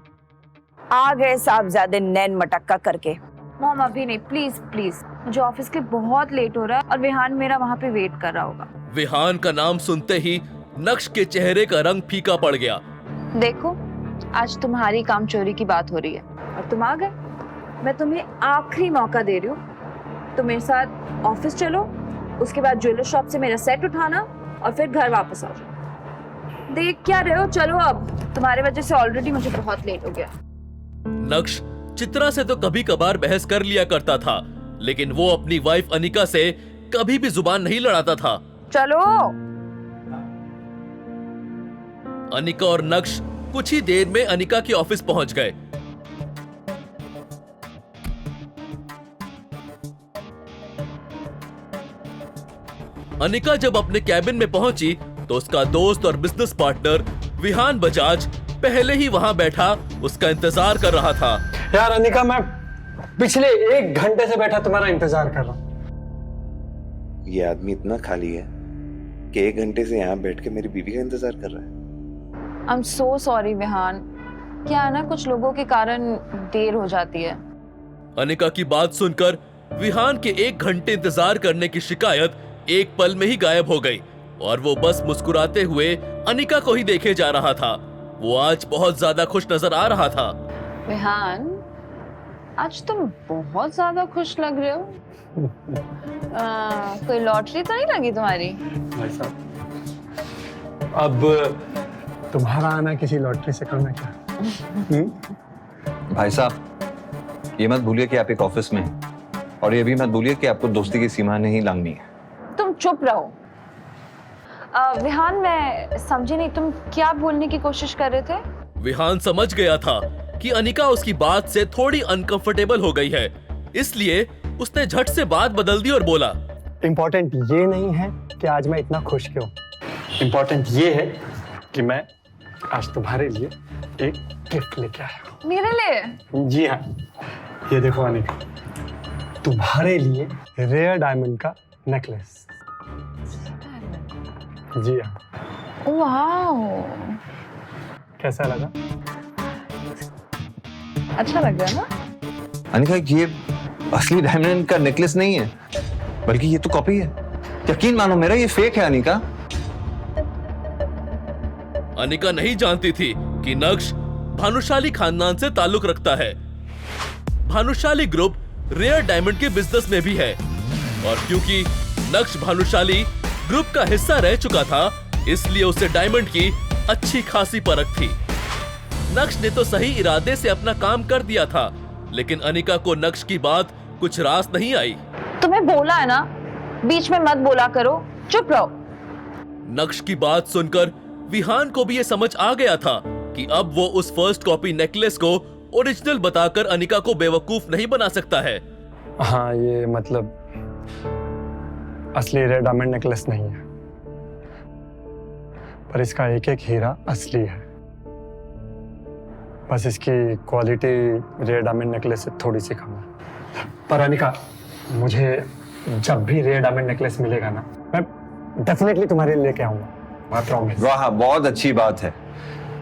S5: आ गए साहबजादे नैन मटक्का करके।
S2: मॉम अभी नहीं, प्लीज प्लीज, मुझे ऑफिस के बहुत लेट हो रहा है और विहान मेरा वहां पे वेट कर रहा होगा।
S1: विहान का नाम सुनते ही नक्श के चेहरे का रंग फीका पड़ गया।
S2: देखो, आज तुम्हारी काम चोरी की बात हो रही है और तुम आ गए। मैं तुम्हें आखिरी मौका दे रही हूँ, तुम मेरे साथ ऑफिस चलो, उसके बाद ज्वेलर शॉप से मेरा सेट उठाना और फिर घर वापस आ जाओ। देख क्या रहे हो? चलो अब, तुम्हारे वजह से ऑलरेडी मुझे बहुत लेट हो गया।
S1: नक्श चित्रा से तो कभी कभार बहस कर लिया करता था, लेकिन वो अपनी वाइफ अनिका से कभी भी जुबान नहीं लड़ाता था।
S2: चलो।
S1: अनिका और नक्श कुछ ही देर में अनिका के ऑफिस पहुंच गए। अनिका जब अपने कैबिन में पहुंची तो उसका दोस्त और बिजनेस पार्टनर विहान बजाज पहले ही वहां बैठा उसका इंतजार कर रहा था।
S12: यार अनिका, मैं पिछले 1 घंटे से बैठा तुम्हारा इंतजार कर रहा हूं।
S3: ये आदमी इतना खाली है कि 1 घंटे से यहाँ बैठ के मेरी बीवी का इंतजार कर रहा है।
S2: I am so sorry Vihaan, क्या है ना, कुछ लोगों के कारण देर हो जाती है।
S1: अनिका की बात सुनकर विहान के 1 घंटे इंतजार करने की शिकायत एक पल में ही गायब हो गई और वो बस मुस्कुराते हुए अनिका को ही देखे जा रहा था। वो आज बहुत ज्यादा खुश नजर आ रहा था।
S2: विहान, आज तुम बहुत ज्यादा खुश लग रहे हो। कोई लॉटरी तो नहीं लगी तुम्हारी?
S12: भाई साहब, अब तुम्हारा आना किसी लॉटरी से कम है क्या?
S3: भाई साहब, ये मत भूलिए कि आप एक ऑफिस में हैं और ये भी मत भूलिए कि आपको दोस्ती की सीमा नहीं लांघनी है।
S2: तुम चुप रहो। विहान, मैं समझी नहीं, तुम क्या बोलने की कोशिश कर रहे थे?
S1: विहान समझ गया था कि अनिका उसकी बात से थोड़ी अनकंफर्टेबल हो गई है, इसलिए उसने झट से बात बदल दी और बोला,
S12: इम्पोर्टेंट ये नहीं है कि आज मैं इतना खुश क्यों। इम्पोर्टेंट ये है कि मैं आज तुम्हारे लिए एक गिफ्ट लेके आया हूँ।
S2: मेरे लिए?
S12: जी हाँ, ये देखो अनिका, तुम्हारे लिए रेयर डायमंड का नेकलेस। जी हाँ।
S2: वाह,
S12: कैसा लगा?
S2: अच्छा लग रहा है ना?
S3: अनिका, ये असली डायमंड का नेकलेस नहीं है, बल्कि ये तो कॉपी है। यकीन मानो मेरा, ये फेक है अनिका।
S1: अनिका नहीं जानती थी कि नक्श भानुशाली खानदान से ताल्लुक रखता है। भानुशाली ग्रुप रेयर डायमंड के बिजनेस में भी है और क्योंकि नक्श भानुशाली ग्रुप का हिस्सा रह चुका था, इसलिए उसे डायमंड की अच्छी खासी परख थी। नक्श ने तो सही इरादे से अपना काम कर दिया था, लेकिन अनिका को नक्श की बात कुछ रास नहीं आई।
S2: तुम्हें बोला है ना, बीच में मत बोला करो, चुप रहो।
S1: नक्श की बात सुनकर विहान को भी ये समझ आ गया था कि अब वो उस फर्स्ट कॉपी नेकलेस को ओरिजिनल बताकर अनिका को बेवकूफ नहीं बना सकता है।
S12: हाँ, ये मतलब असली रेयर डायमंड नेकलेस नहीं है, पर इसका एक एक हीरा असली है। बस इसकी क्वालिटी रेयर डायमंड नेकलेस से थोड़ी सी कम है। पर अनिका, मुझे जब भी रेयर डायमंड नेकलेस मिलेगा ना, मैं डेफिनेटली तुम्हारे लिए लेके आऊंगा, मैं प्रॉमिस।
S3: वाह, बहुत अच्छी बात है।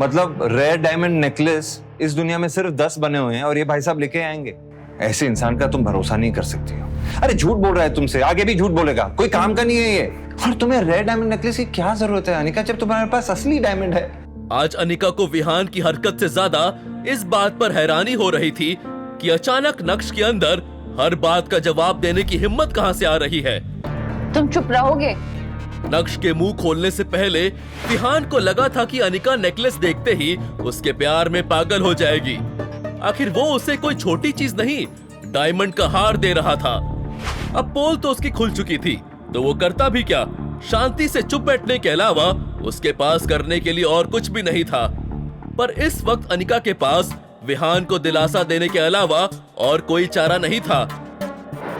S3: मतलब रेयर डायमंड नेकलेस इस दुनिया में सिर्फ 10 बने हुए हैं और ये भाई साहब लेके आएंगे। ऐसे इंसान का तुम भरोसा नहीं कर सकती हो। अरे झूठ बोल रहा है तुमसे, आगे भी झूठ बोलेगा, कोई काम का नहीं है ये। और तुम्हें रेयर डायमंड नेकलेस की क्या जरूरत है अनिका, जब तुम्हारे पास असली डायमंड है।
S1: आज अनिका को विहान की हरकत से ज्यादा इस बात पर हैरानी हो रही थी कि अचानक नक्श के अंदर हर बात का जवाब देने की हिम्मत कहां से आ रही है।
S2: तुम चुप रहोगे?
S1: नक्श के मुंह खोलने से पहले विहान को लगा था कि अनिका नेकलेस देखते ही उसके प्यार में पागल हो जाएगी। आखिर वो उसे कोई छोटी चीज नहीं, डायमंड का हार दे रहा था। अब पोल तो उसकी खुल चुकी थी, तो वो करता भी क्या? शांति से चुप बैठने के अलावा उसके पास करने के लिए और कुछ भी नहीं था। पर इस वक्त अनिका के पास विहान को दिलासा देने के अलावा और कोई चारा नहीं था।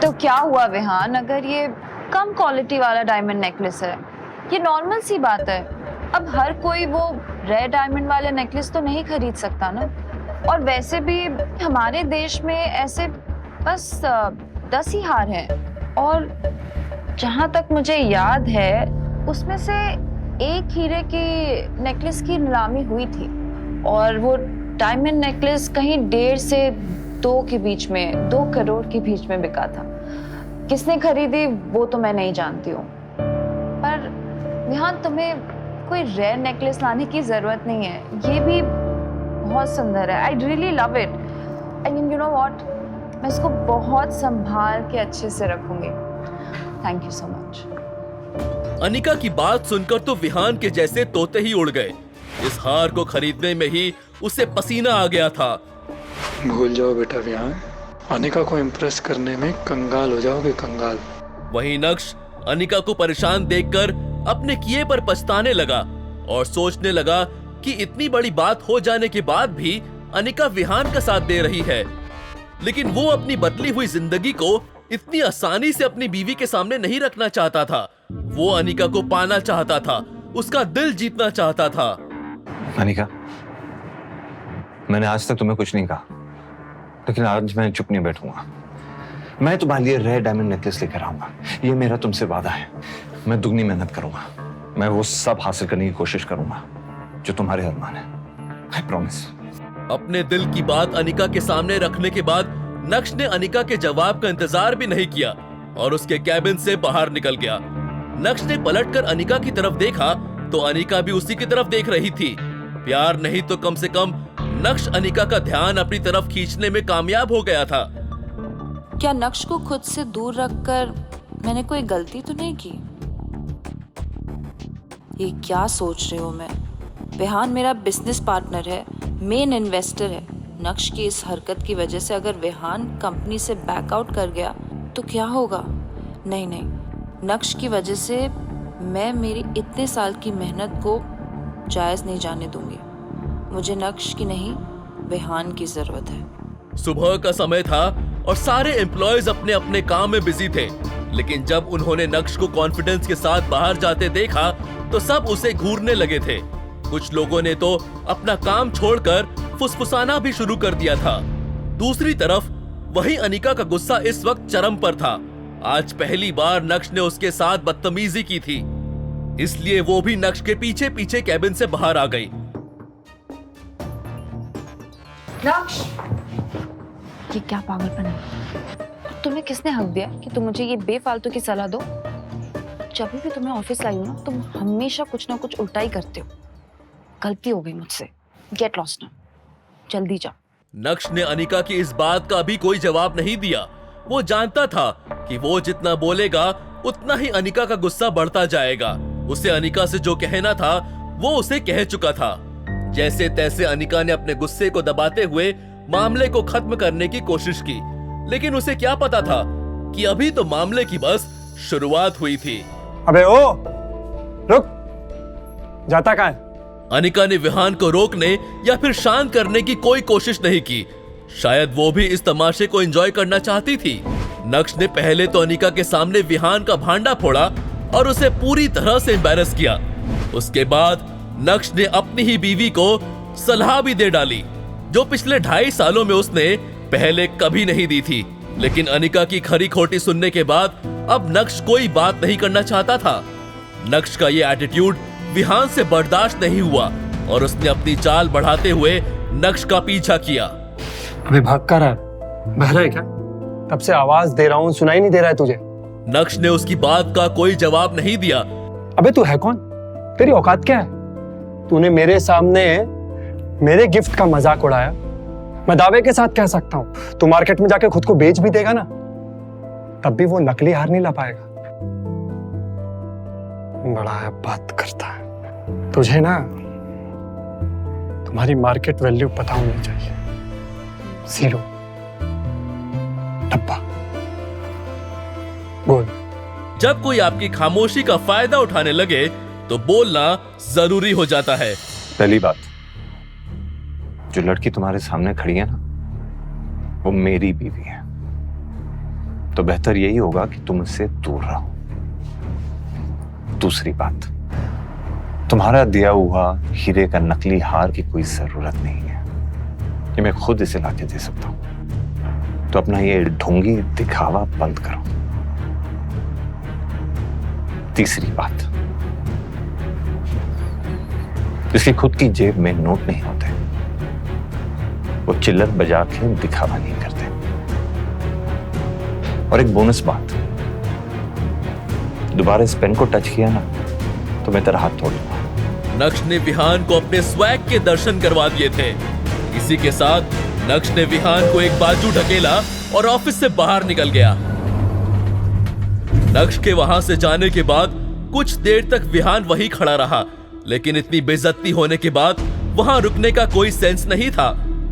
S2: तो क्या हुआ विहान, अगर ये कम क्वालिटी वाला डायमंड नेकलेस है, ये नॉर्मल सी बात है। अब हर कोई वो रेयर डायमंड वाले नेकलेस तो नहीं खरीद सकता ना। और वैसे भी हमारे देश में ऐसे बस 10 ही हार हैं। और जहाँ तक मुझे याद है उसमें से एक हीरे की नेकलेस की नीलामी हुई थी और वो डायमंड नेकलेस कहीं 1.5 से 2 के बीच में, 2 करोड़ के बीच में बिका था। किसने खरीदी वो तो मैं नहीं जानती हूँ। पर विहान, तुम्हें कोई रेयर नेकलेस लाने की जरूरत नहीं है, ये भी बहुत सुंदर है। I really love it. I mean, you know what, मैं इसको बहुत संभाल के अच्छे से रखूंगी। Thank you so much.
S1: Anika की बात सुनकर तो विहान के जैसे तोते ही उड़ गए। इस हार को खरीदने में ही उसे पसीना आ गया था।
S12: भूल जाओ बेटा विहान, अनिका को इम्प्रेस करने में कंगाल हो जाओगे, कंगाल।
S1: वहीं नक्श अनिका को परेशान देखकर अपने किए पर पछताने लगा और सोचने लगा कि इतनी बड़ी बात हो जाने के बाद भी अनिका विहान का साथ दे रही है। लेकिन वो अपनी बदली हुई जिंदगी को इतनी आसानी से अपनी बीवी के सामने नहीं रखना चाहता था। वो अनिका को पाना चाहता था, उसका दिल जीतना चाहता था।
S3: अनिका, मैंने आज तक तुम्हें कुछ नहीं कहा, लेकिन आज मैं चुप नहीं बैठूंगा। मैं तुम्हारे लिए रेयर डायमंड नेकलेस लेकर आऊंगा, ये मेरा तुमसे वादा है। मैं दुगनी मेहनत करूंगा, मैं वो सब हासिल करने की कोशिश करूंगा जो तुम्हारे अरमान है। I promise.
S1: अपने दिल की बात अनिका के सामने रखने के बाद नक्श ने अनिका के जवाब का इंतजार भी नहीं किया और उसके कैबिन से बाहर निकल गया। नक्श ने पलटकर अनिका की तरफ देखा तो अनिका भी उसी की तरफ देख रही थी। प्यार नहीं तो कम से कम नक्श अनिका का ध्यान अपनी तरफ खींचने में कामयाब हो गया था।
S2: क्या नक्श को खुद से दूर रखकर मैंने कोई गलती तो नहीं की? ये क्या सोच रही हूँ मैं? विहान मेरा बिजनेस पार्टनर है, मेन इन्वेस्टर है। नक्श की इस हरकत की वजह से अगर विहान कंपनी से बैकआउट कर गया तो क्या होगा? नहीं नहीं, नक्श की वजह से मैं मेरी इतने साल की मेहनत को जायज नहीं जाने दूंगी। मुझे नक्श की नहीं, विहान की जरूरत है।
S1: सुबह का समय था और सारे एम्प्लॉयज अपने अपने काम में बिजी थे। लेकिन जब उन्होंने नक्श को कॉन्फिडेंस के साथ बाहर जाते देखा तो सब उसे घूरने लगे थे। कुछ लोगों ने तो अपना काम छोड़कर फुसफुसाना भी शुरू कर दिया था। दूसरी तरफ वही अनिका का गुस्सा इस वक्त चरम पर था। आज पहली बार नक्श ने उसके साथ बदतमीजी की थी, इसलिए वो भी नक्श के पीछे पीछे कैबिन से बाहर आ गई।
S2: नक्श, ये क्या पागलपन है? तुम्हें किसने हक दिया कि तुम मुझे ये बेफालतू की सलाह दो? जब भी तुम्हें ऑफिस लाई हूं ना, तुम हमेशा कुछ ना कुछ उल्टा ही करते हो। गलती हो गई मुझसे। गेट लॉस्ट नाउ, जल्दी जा।
S1: नक्श ने अनिका की इस बात का भी कोई जवाब नहीं दिया। वो जानता था कि वो जितना बोलेगा उतना ही अनिका का गुस्सा बढ़ता जाएगा। उसे अनिका से जो कहना था वो उसे कह चुका था। जैसे तैसे अनिका ने अपने गुस्से को दबाते हुए मामले को खत्म करने की कोशिश की, लेकिन उसे क्या पता था कि अभी तो मामले की बस शुरुआत हुई थी।
S12: अबे ओ, रुक, जाता कहाँ है?
S1: अनिका ने विहान को रोकने या फिर शांत करने की कोई कोशिश नहीं की। शायद वो भी इस तमाशे को एंजॉय करना चाहती थी। नक्श ने पहले तो अनिका के सामने विहान का भांडा फोड़ा और उसे पूरी तरह से एम्बैरस किया। उसके बाद नक्श ने अपनी ही बीवी को सलाह भी दे डाली, जो पिछले 2.5 सालों में उसने पहले कभी नहीं दी थी। लेकिन अनिका की खरी खोटी सुनने के बाद अब नक्श कोई बात नहीं करना चाहता था। नक्श का ये एटीट्यूड विहान से बर्दाश्त नहीं हुआ और उसने अपनी चाल बढ़ाते हुए नक्श का पीछा किया।
S12: अबे भाग कर रहा है, बहरा है क्या? तब से आवाज दे रहा हूँ, सुनाई नहीं दे रहा है तुझे?
S1: नक्श ने उसकी बात का कोई जवाब नहीं दिया।
S12: अबे तू है कौन? तेरी औकात क्या है? तूने मेरे सामने मेरे गिफ्ट का मजाक उड़ाया। मैं दावे के साथ कह सकता हूँ तू मार्केट में जाके खुद को बेच भी देगा ना, तब भी वो नकली हार नहीं ला पाएगा। बड़ा है बात करता है। तुझे ना तुम्हारी मार्केट वैल्यू पता होनी चाहिए। 0 डब्बा बोल।
S1: जब कोई आपकी खामोशी का फायदा उठाने लगे तो बोलना जरूरी हो जाता है।
S3: पहली बात, जो लड़की तुम्हारे सामने खड़ी है ना, वो मेरी बीवी है, तो बेहतर यही होगा कि तुम उससे दूर रहो। दूसरी बात, तुम्हारा दिया हुआ हीरे का नकली हार की कोई जरूरत नहीं है, ये मैं खुद इसे लाके दे सकता हूं। तो अपना ये ढोंगी दिखावा बंद करो। तीसरी बात, जिसकी खुद की जेब में नोट नहीं होते, वो चिल्लर बजा के दिखावा नहीं करते। और एक बोनस बात, दोबारा इस पेन को टच किया ना तो मैं तेरा हाथ तोड़ दूंगा।
S1: नक्श ने विहान को अपने स्वैग के दर्शन करवा दिए थे। इसी के साथ नक्श ने विहान को एक बाजू ढकेला और ऑफिस से बाहर निकल गया। नक्श के वहां से जाने के बाद कुछ देर तक विहान वहीं खड़ा रहा, लेकिन इतनी बेइज्जती होने के बाद वहां रुकने का कोई सेंस नहीं था।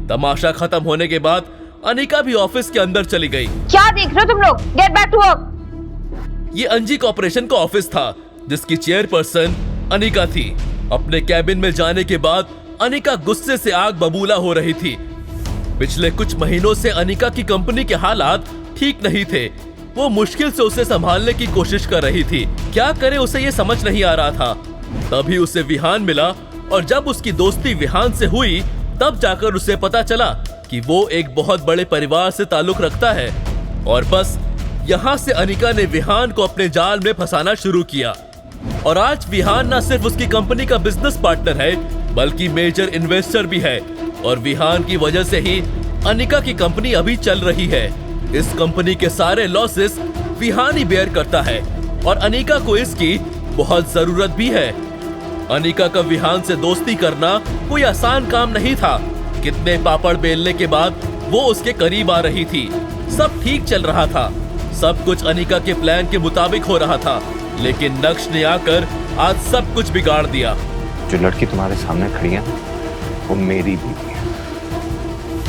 S1: तमाशा खत्म होने के बाद अनिका भी ऑफिस के अंदर चली गई।
S2: क्या देख रहे हो तुम लोग? Get back to work.
S1: ये अंजी कॉर्पोरेशन का ऑफिस था, जिसकी चेयरपर्सन अनिका थी। अपने कैबिन में जाने के बाद अनिका गुस्से से आग बबूला हो रही थी। पिछले कुछ महीनों से अनिका की कंपनी के हालात ठीक नहीं थे। वो मुश्किल से उसे संभालने की कोशिश कर रही थी। क्या करे उसे ये समझ नहीं आ रहा था। तभी उसे विहान मिला और जब उसकी दोस्ती विहान से हुई तब जाकर उसे पता चला कि वो एक बहुत बड़े परिवार से ताल्लुक रखता है। और बस यहाँ से अनिका ने विहान को अपने जाल में फंसाना शुरू किया। और आज विहान न सिर्फ उसकी कंपनी का बिजनेस पार्टनर है, बल्कि मेजर इन्वेस्टर भी है। और विहान की वजह से ही अनिका की कंपनी अभी चल रही है। इस कंपनी के सारे लॉसेस विहान ही बेयर करता है और अनिका को इसकी बहुत जरूरत भी है। अनिका का विहान से दोस्ती करना कोई आसान काम नहीं था। कितने पापड़ बेलने के बाद वो उसके करीब आ रही थी। सब ठीक चल रहा था, सब कुछ अनिका के प्लान के मुताबिक हो रहा था, लेकिन नक्श ने आकर आज सब कुछ बिगाड़ दिया।
S3: जो लड़की तुम्हारे सामने खड़ी है वो मेरी बीवी है।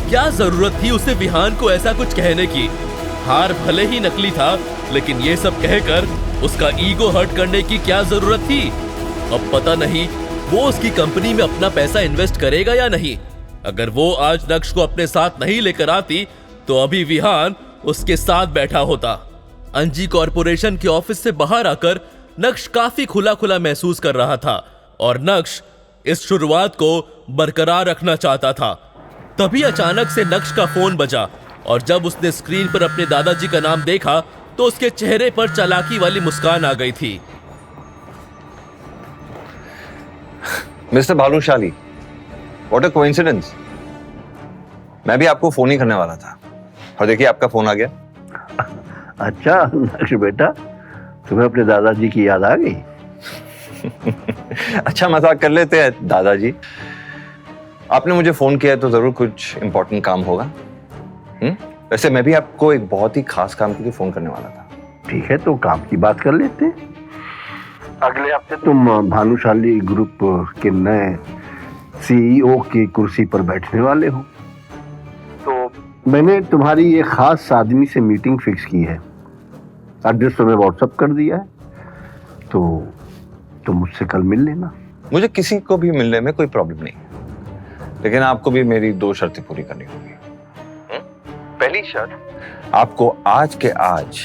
S1: क्या जरूरत थी उसे विहान को ऐसा कुछ कहने की? हार भले ही नकली था, लेकिन ये सब कहकर उसका ईगो हर्ट करने की क्या जरूरत थी? अब पता नहीं वो उसकी कंपनी में अपना पैसा इन्वेस्ट करेगा या नहीं। अगर वो आज नक्श को अपने साथ नहीं लेकर आती तो अभी विहान उसके साथ बैठा होता। अंजी कॉर्पोरेशन के ऑफिस से बाहर आकर नक्श काफी खुला खुला महसूस कर रहा था और नक्श इस शुरुआत को बरकरार रखना चाहता था। तभी अचानक से नक्श का फोन बजा और जब उसने स्क्रीन पर अपने दादाजी का नाम देखा तो उसके चेहरे पर चालाकी वाली मुस्कान आ गई थी।
S3: Mister Bhanushali, what a coincidence. मैं भी आपको फोन ही करने वाला था और देखिए आपका फोन आ गया।
S8: अच्छा नक्श बेटा, तुम्हें अपने दादाजी की याद आ गई?
S3: अच्छा मजाक कर लेते हैं दादाजी। आपने मुझे फोन किया है तो जरूर कुछ इंपॉर्टेंट काम होगा। वैसे मैं भी आपको एक बहुत ही खास काम के लिए फोन करने वाला था।
S8: ठीक है, तो काम की बात कर लेते हैं। अगले हफ्ते तुम भानुशाली ग्रुप के नए सीईओ की कुर्सी पर बैठने वाले हो, तो मैंने तुम्हारी ये खास आदमी से मीटिंग फिक्स की है। एड्रेस तुम्हें व्हाट्सएप कर दिया है, तो तुम मुझसे कल मिल लेना।
S3: मुझे किसी को भी मिलने में कोई प्रॉब्लम नहीं है, लेकिन आपको भी मेरी 2 शर्तें पूरी करनी होगी। पहली शर्त, आपको आज के आज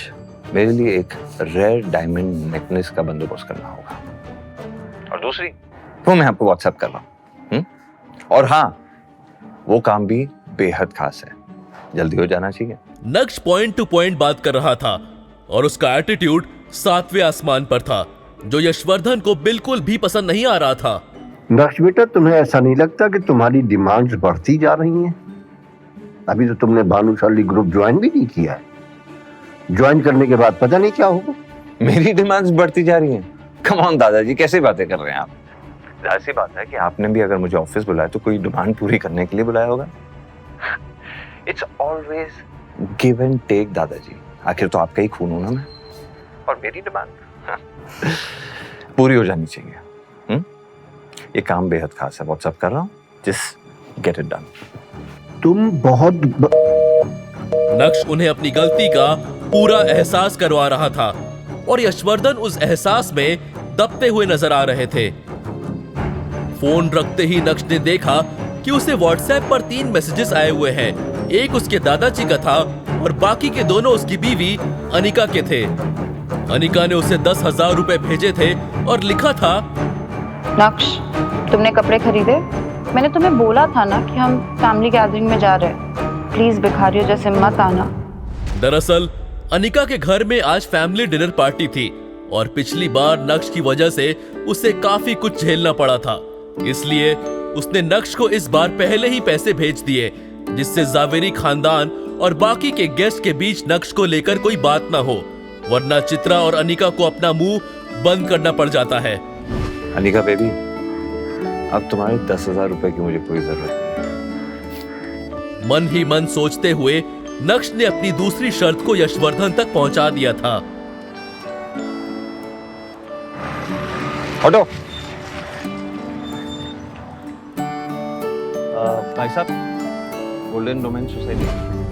S3: मेरे लिए एक रेयर डायमंड नेकलेस का बंदोबस्त करना होगा, और दूसरी वो मैं आपको व्हाट्सएप कर रहा हूं। और हाँ, वो काम भी बेहद खास है, जल्दी हो जाना चाहिए।
S1: नक्श पॉइंट टू पॉइंट बात कर रहा था और उसका एटीट्यूड 7वें आसमान पर था, जो यशवर्धन को बिल्कुल भी पसंद नहीं आ रहा था।
S8: नक्श बेटा, तुम्हें ऐसा नहीं लगता कि तुम्हारी डिमांड्स बढ़ती जा रही हैं? अभी तो तुमने भानुशाली ग्रुप ज्वाइन भी नहीं किया है। ज्वाइन करने के बाद पता नहीं क्या होगा।
S3: मेरी डिमांड्स बढ़ती जा रही हैं? कम ऑन दादाजी, कैसे बातें कर रहे हैं आप? ऐसी बात है कि आपने भी अगर मुझे ऑफिस बुलाया तो कोई डिमांड पूरी करने के लिए बुलाया होगा। It's always give and take दादाजी, आखिर तो आपका ही खून हूं ना मैं, और मेरी डिमांड पूरी हो जानी चाहिए। ये काम बेहद खास है, व्हाट्सएप कर रहा हूँ, जस्ट गेट इट डन।
S8: तुम बहुत
S1: नक्श उन्हें अपनी गलती का पूरा एहसास करवा रहा था और यशवर्धन उस एहसास में दबते हुए नजर आ रहे थे। फोन रखते ही नक्श ने देखा कि उसे व्हाट्सएप पर 3 मैसेजेस आए हुए हैं। एक उसके दादाजी का था और बाकी के दोनों उसकी बीवी अनिका के थे। अनिका ने उसे 10,000 रुपए भेजे थे और लिखा था,
S2: नक्श, तुमने कपड़े खरीदे? मैंने तुम्हें बोला था ना कि हम फैमिली गैदरिंग में जा रहे हैं, प्लीज भिखारियों जैसे मत आना।
S1: दरअसल अनिका के घर में आज फैमिली डिनर पार्टी थी और पिछली बार नक्श की वजह से उसे काफी कुछ झेलना पड़ा था, इसलिए उसने नक्श को इस बार पहले ही पैसे भेज दिए, जिससे जावेरी खानदान और बाकी के गेस्ट के बीच नक्श को लेकर कोई बात ना हो, वरना चित्रा और अनिका को अपना मुंह बंद करना पड़ जाता है।
S3: अनिका बेबी, अब तुम्हारे 10,000 रुपए की मुझे कोई जरूरत नहीं।
S1: मन ही मन सोचते हुए नक्श ने अपनी दूसरी शर्त को यशवर्धन तक पहुंचा दिया था।
S3: हटो। भाई साहब, Golden Domain Society.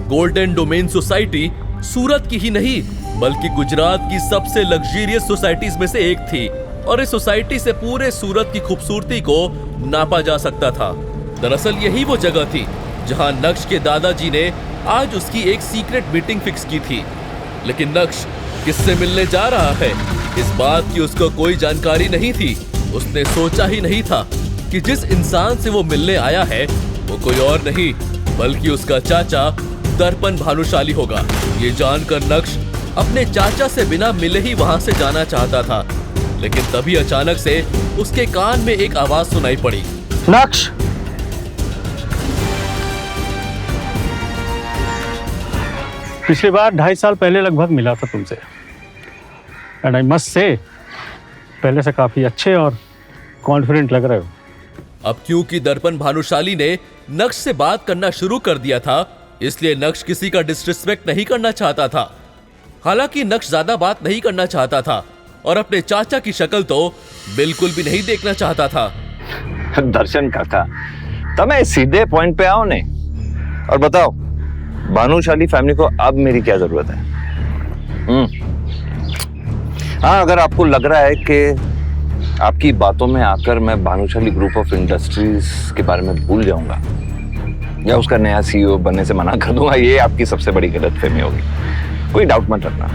S1: Golden Domain Society Surat की ही नहीं बल्कि गुजरात की सबसे लग्जरियस सोसाइटीज में से एक थी और इस सोसाइटी से पूरे सूरत की खूबसूरती को नापा जा सकता था। दरअसल यही वो जगह थी जहां नक्श के दादाजी ने आज उसकी एक सीक्रेट मीटिंग फिक्स की थी। लेकिन नक्श किससे मिलने जा रहा है, इस बात की उसको कोई जानकारी नहीं थी। उसने सोचा ही नहीं था कि जिस इंसान से वो मिलने आया है वो कोई और नहीं बल्कि उसका चाचा दर्पण भानुशाली होगा। ये जानकर नक्श अपने चाचा से बिना मिले ही वहां से जाना चाहता था, लेकिन तभी अचानक से उसके कान में एक आवाज सुनाई पड़ी।
S9: नक्श, पिछली बार 2.5 साल पहले लगभग मिला था तुमसे, एंड आई मस्ट से पहले से काफी अच्छे और कॉन्फिडेंट लग रहे हो।
S1: अब क्योंकि दर्पण भानुशाली ने नक्श से बात करना शुरू कर दिया था, इसलिए नक्श किसी का डिसरिस्पेक्ट नहीं करना चाहता था। हालांकि नक्श ज्यादा बात नहीं करना चाहता था और अपने चाचा की शक्ल तो बिल्कुल भी नहीं देखना चाहता था।
S3: दर्शन काका, तमें सीधे पॉइंट पे आओ ने और बताओ भानुशाली फैमिली को अब मेरी क्या जरूरत है? हाँ, अगर आपको लग रहा है कि आपकी बातों में आकर मैं भानुशाली ग्रुप ऑफ इंडस्ट्रीज के बारे में भूल जाऊंगा या उसका नया सीईओ बनने से मना कर दूंगा, ये आपकी सबसे बड़ी गलतफहमी होगी। कोई डाउट मत रखना।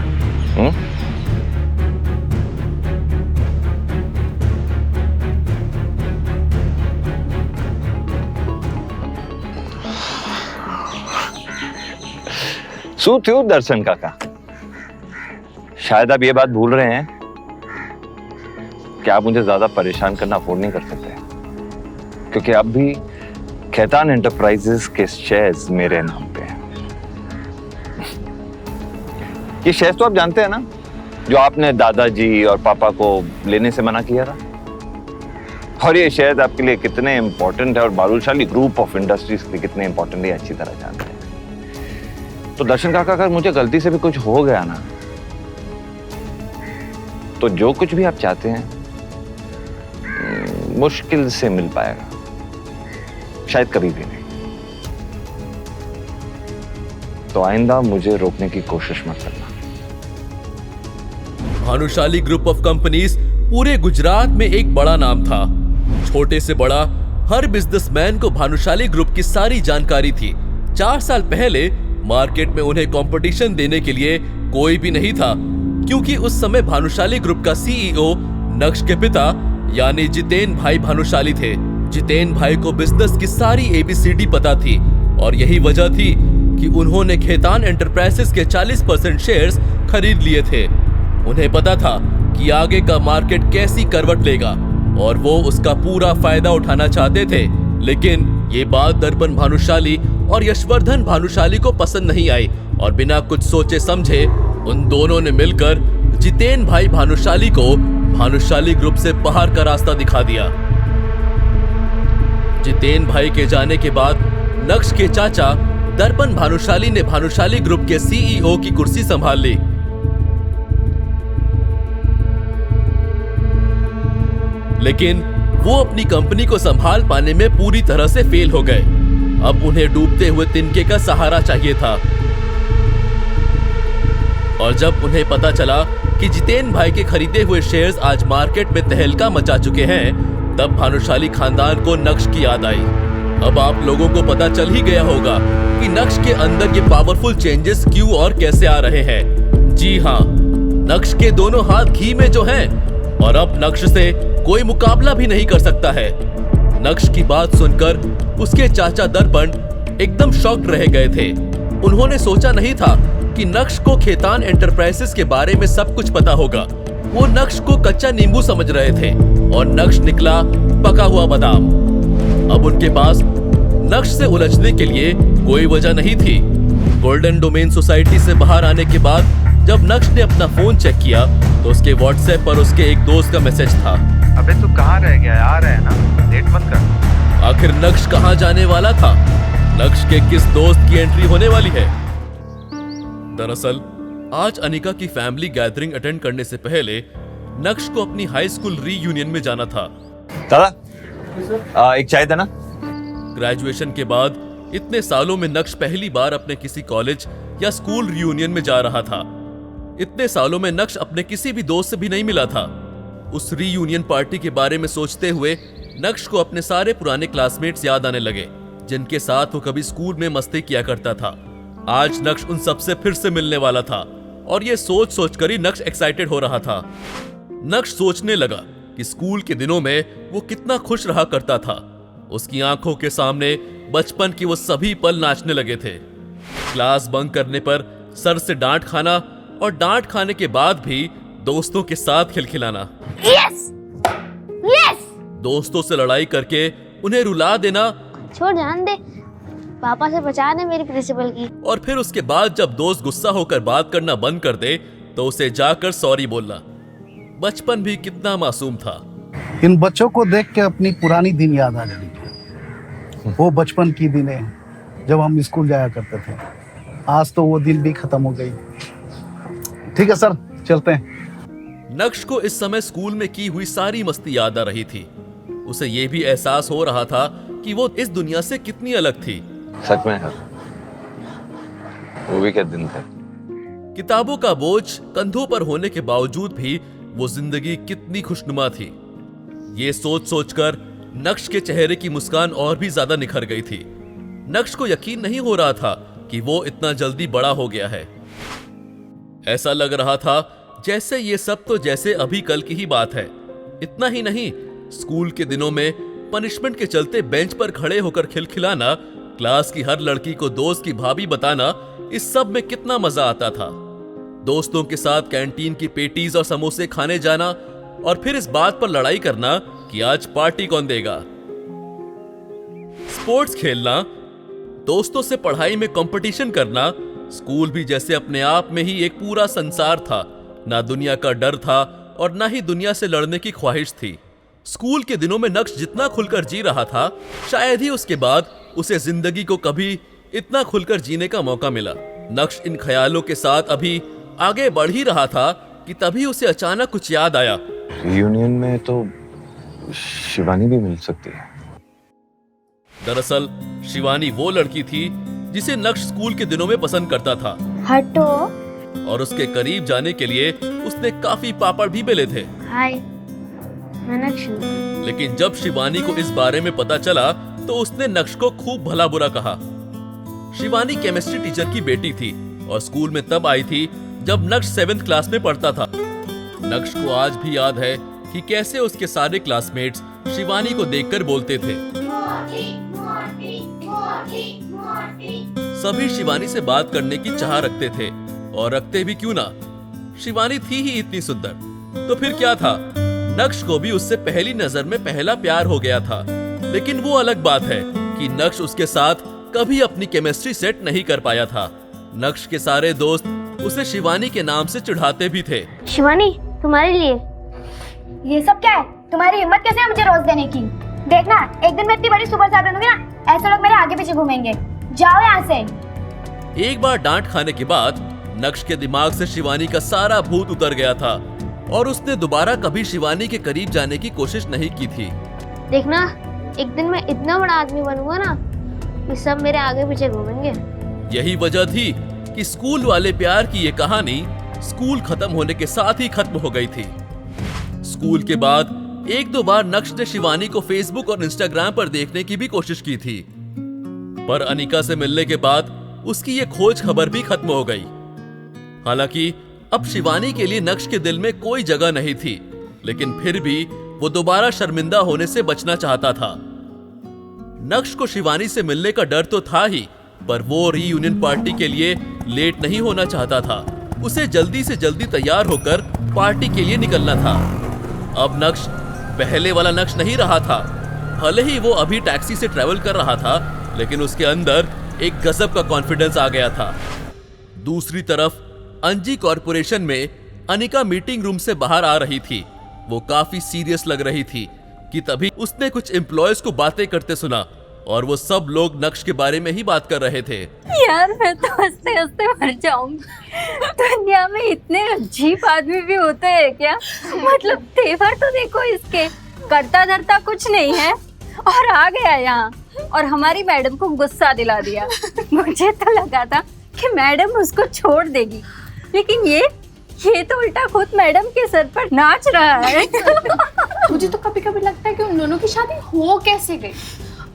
S3: શું થયું દર્શન કાકા? शायद आप ये बात भूल रहे हैं कि आप मुझे ज्यादा परेशान करना अफोर्ड नहीं कर सकते, क्योंकि अब भी खेतान एंटरप्राइजेस के शेयर्स मेरे नाम पे हैं। ये शेयर्स तो आप जानते हैं ना, जो आपने दादाजी और पापा को लेने से मना किया था। और ये शेयर्स आपके लिए कितने इंपॉर्टेंट है और भानुशाली ग्रुप ऑफ इंडस्ट्रीज के लिए कितने इंपॉर्टेंट है अच्छी तरह जानते हैं। तो दर्शन काका, अगर मुझे गलती से भी कुछ हो गया ना, तो जो कुछ भी आप चाहते हैं मुश्किल से मिल पाएगा, शायद कभी भी नहीं। तो आइंदा मुझे रोकने की कोशिश मत करना।
S1: भानुशाली ग्रुप ऑफ कंपनीज पूरे गुजरात में एक बड़ा नाम था। छोटे से बड़ा हर बिजनेसमैन को भानुशाली ग्रुप की सारी जानकारी थी। 4 साल पहले मार्केट में उन्हें कंपटीशन देने के लिए कोई भी नहीं था, क्योंकि उस समय भानुशाली ग्रुप का सीईओ नक्श के पिता यानी जितेन भाई भानुशाली थे। जितेन भाई को बिजनेस की सारी एबीसीडी पता थी और यही वजह थी कि उन्होंने खेतान एंटरप्राइजेस के 40% शेयर्स खरीद लिए थे। उन्हें पता था कि आगे का मार्केट कैसी करवट लेगा और वो उसका पूरा फायदा उठाना चाहते थे। लेकिन ये बात दर्पण भानुशाली और यशवर्धन भानुशाली को पसंद नहीं आई और बिना कुछ सोचे समझे उन दोनों ने मिलकर जितेन भाई भानुशाली को भानुशाली ग्रुप से बाहर का रास्ता दिखा दिया। जितेन भाई के जाने के बाद नक्श के चाचा दर्पण भानुशाली ने भानुशाली ग्रुप के सीईओ की कुर्सी संभाल ली। लेकिन वो अपनी कंपनी को संभाल पाने में पूरी तरह से फेल हो गए। अब उन्हें डूबते हुए तिनके का सहारा चाहिए था। और जब उन्हें पता चला कि जितेन भाई के खरीदे हुए शेयर्स आज मार्केट में तहलका मचा चुके हैं, तब भानुशाली खानदान को नक्श की याद आई। अब आप लोगों को पता चल ही गया होगा कि नक्श के अंदर ये पावरफुल चेंजेस क्यों और कैसे आ रहे हैं। जी हाँ, नक्श के दोनों हाथ घी में जो हैं और अब नक्श से कोई मुकाबला भी नहीं कर सकता है। नक्श की बात सुनकर उसके चाचा दर्पण एकदम शॉक्ड रह गए थे। उन्होंने सोचा नहीं था कि नक्श को खेतान एंटरप्राइजेस के बारे में सब कुछ पता होगा। वो नक्श को कच्चा नींबू समझ रहे थे और नक्श निकला पका हुआ बादाम। अब उनके पास नक्श से उलझने के लिए कोई वजह नहीं थी। गोल्डन डोमेन सोसाइटी से बाहर आने के बाद जब नक्श ने अपना फोन चेक किया तो उसके व्हाट्सएप पर उसके एक दोस्त का मैसेज था।
S13: अबे तू कहाँ रह गया? आ रहा है ना, लेट मत कर।
S1: आखिर नक्श कहाँ जाने वाला था? नक्श के किस दोस्त की एंट्री होने वाली है? दरअसल आज अनिका की फैमिली गैदरिंग अटेंड करने से पहले नक्श को अपनी हाई स्कूल रीयूनियन में जाना था।
S3: दादा, एक चाय देना।
S1: ग्रेजुएशन के बाद इतने सालों में नक्श पहली बार अपने किसी कॉलेज या स्कूल रियूनियन में जा रहा था। इतने सालों में नक्श अपने किसी भी दोस्त से भी नहीं मिला था। उस रीयूनियन पार्टी के बारे में सोचते हुए नक्श को अपने सारे पुराने क्लासमेट्स याद आने लगे, जिनके साथ वो कभी स्कूल में मस्ती किया करता था। आज नक्श उन सबसे फिर से मिलने वाला था और ये सोच सोचकर ही नक्श एक्साइटेड हो रहा था। नक्श सोचने लगा कि स्कूल के दिनों में वो कितना खुश रहा करता था। उसकी आंखों के सामने बचपन के वो सभी पल नाचने लगे थे। क्लास बंक करने पर सर से डांट खाना और डांट खाने के बाद भी दोस्तों के साथ खिलखिलाना।
S10: यस! यस!
S1: दोस्तों से लड़ाई करके उन्हें रुला देना।
S10: छोड़, जान दे, पापा से बचा दे मेरी प्रिंसिपल की।
S1: और फिर उसके बाद जब दोस्त गुस्सा होकर बात करना बंद कर दे तो उसे जाकर सॉरी बोलना। बचपन भी कितना मासूम था।
S14: इन बच्चों को देख के अपनी पुरानी दिन याद आ रही है। वो बचपन की दिनें जब हम स्कूल जाया करते थे। आज तो वो दिन भी खत्म हो गई। ठीक है सर, चलते हैं।
S1: नक्श को इस समय स्कूल में की हुई सारी मस्ती याद आ रही थी। उसे ये भी एहसास हो रहा था कि वो इस दुनिया से कितनी अलग थी।
S3: सच में यार, वो भी क्या दिन थे।
S1: किताबों का बोझ कंधों पर होने के बावजूद भी वो जिंदगी कितनी खुशनुमा थी। ये सोच सोचकर नक्श के चेहरे की मुस्कान और भी ज्यादा निखर गई थी। नक्श को यकीन नहीं हो रहा था कि वो इतना जल्दी बड़ा हो गया है। ऐसा लग रहा था जैसे ये सब तो जैसे अभी कल की ही बात है। इतना ही नहीं, स्कूल के दिनों में पनिशमेंट के चलते बेंच पर खड़े होकर खिलखिलाना, क्लास की हर लड़की को दोस्त की भाभी बताना, इस सब में कितना मजा आता था। दोस्तों के साथ कैंटीन की पेटीज और समोसे खाने जाना और फिर इस बात पर लड़ाई करना कि आज पार्टी कौन देगा। स्पोर्ट्स खेलना, दोस्तों से पढ़ाई में कंपटीशन करना। स्कूल भी जैसे अपने आप में ही एक पूरा संसार था। ना दुनिया का डर था और ना ही दुनिया से लड़ने की ख्वाहिश थी। स्कूल के दिनों में नक्श जितना खुलकर जी रहा था, शायद ही उसके बाद उसे जिंदगी को कभी इतना खुलकर जीने का मौका मिला। नक्श इन ख्यालों के साथ अभी आगे बढ़ ही रहा था कि तभी उसे अचानक कुछ याद आया।
S3: यूनियन में तो शिवानी भी मिल सकती है।
S1: दरअसल शिवानी वो लड़की थी जिसे नक्श स्कूल के दिनों में पसंद करता था।
S10: हटो।
S1: और उसके करीब जाने के लिए उसने काफी पापड़ भी बेले थे।
S10: हाय, मैं नक्श हूं।
S1: लेकिन जब शिवानी को इस बारे में पता चला तो उसने नक्श को खूब भला बुरा कहा। शिवानी केमिस्ट्री टीचर की बेटी थी और स्कूल में तब आई थी जब नक्श 7th क्लास में पढ़ता था। नक्श को आज भी याद है कि कैसे उसके सारे क्लासमेट्स शिवानी को देखकर बोलते थे। सभी शिवानी से बात करने की चाह रखते थे, और रखते भी क्यों ना, शिवानी थी ही इतनी सुंदर। तो फिर क्या था, नक्श को भी उससे पहली नजर में पहला प्यार हो गया था। लेकिन वो अलग बात है कि नक्श उसके साथ कभी अपनी केमिस्ट्री सेट नहीं कर पाया था। नक्श के सारे दोस्त उसे शिवानी के नाम से चिढ़ाते भी थे।
S10: शिवानी, तुम्हारे लिए
S15: ये सब क्या है? तुम्हारी हिम्मत कैसे है मुझे रोज देने की? देखना, एक दिन मैं इतनी बड़ी सुपर स्टार बनूंगी ना, ऐसे लोग मेरे आगे पीछे घूमेंगे। जाओ यहाँ से।
S1: एक बार डांट खाने के बाद नक्श के दिमाग से शिवानी का सारा भूत उतर गया था और उसने दोबारा कभी शिवानी के करीब जाने की कोशिश नहीं की थी।
S10: देखना, एक दिन मैं इतना बड़ा आदमी बनूंगा ना कि सब मेरे आगे पीछे घूमेंगे।
S1: यही वजह थी कि स्कूल वाले प्यार की ये कहानी स्कूल खत्म होने के साथ ही खत्म हो गई थी। स्कूल के बाद एक दो बार नक्श ने शिवानी को फेसबुक और इंस्टाग्राम पर देखने की भी कोशिश की थी, पर अनिका से मिलने के बाद उसकी ये खोज खबर भी खत्म हो गई। हालांकि अब शिवानी के लिए नक्श के दिल में कोई जगह नहीं थी, लेकिन फिर भी वो दोबारा शर्मिंदा होने से बचना चाहता था। नक्श को शिवानी से मिलने का डर तो था ही, पर वो रीयूनियन पार्टी के लिए लेट नहीं होना चाहता था। उसे जल्दी से जल्दी तैयार होकर पार्टी के लिए निकलना था। अब नक्श पहले वाला नक्श नहीं रहा था। भले ही वो अभी टैक्सी से ट्रैवल कर रहा था, लेकिन उसके अंदर एक गजब का कॉन्फिडेंस आ गया था। दूसरी तरफ अंजी कॉर्पोरेशन में अनिका मीटिंग रूम से बाहर आ रही थी। वो काफी सीरियस लग रही थी कि तभी उसने कुछ एम्प्लॉयज को बातें करते सुना, और वो सब लोग नक्श के बारे में ही बात कर रहे थे।
S7: यार मैं तो हंसते हंसते मर जाऊंगी। दुनिया में इतने अजीब आदमी भी होते हैं क्या? मतलब तेवर तो देखो इसके, करता धरता कुछ नहीं है और आ गया यहाँ और हमारी मैडम को गुस्सा दिला दिया। मुझे तो लगा था कि मैडम उसको छोड़ देगी, लेकिन ये तो उल्टा खुद मैडम के सर पर नाच रहा है।
S2: मुझे तो कभी कभी लगता है कि उन दोनों की शादी हो कैसे गई।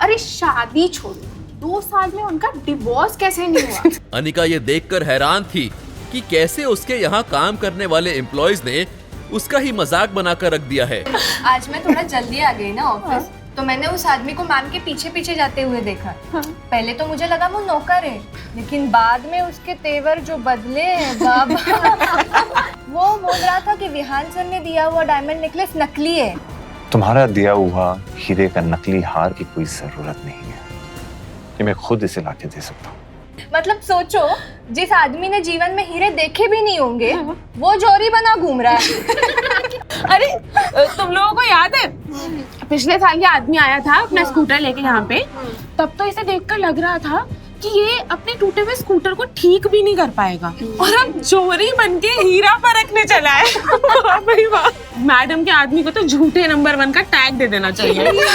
S2: अरे शादी छोड़ो, 2 साल में उनका डिवोर्स कैसे नहीं हुआ?
S1: अनिका ये देखकर हैरान थी कि कैसे उसके यहाँ काम करने वाले एम्प्लॉयज ने उसका ही मजाक बनाकर रख दिया है।
S2: आज मैं थोड़ा जल्दी आ गई ना ऑफिस, तो मैंने उस आदमी को मैम के पीछे पीछे जाते हुए देखा। पहले तो मुझे लगा वो नौकर है, लेकिन बाद में उसके तेवर जो बदले हैं बाबा। वो बोल रहा था कि विहान सर ने दिया हुआ डायमंड नेकलेस नकली है।
S3: तुम्हारा दिया हुआ हीरे का नकली हार की कोई जरूरत नहीं है, ये मैं खुद इसे लाके दे सकता हूँ।
S2: मतलब सोचो, जिस आदमी ने जीवन में हीरे देखे भी नहीं होंगे, वो जोरी बना घूम रहा है।
S16: अरे तुम लोगों को याद है पिछले साल ये आदमी आया था अपना स्कूटर लेके यहाँ पे, तब तो इसे देखकर लग रहा था कि ये अपने टूटे हुए स्कूटर को ठीक भी नहीं कर पाएगा, और अब जोरी बनके हीरा परखने चला है। भाई वाह, मैडम के आदमी को तो झूठे नंबर 1 का टैग दे देना चाहिए।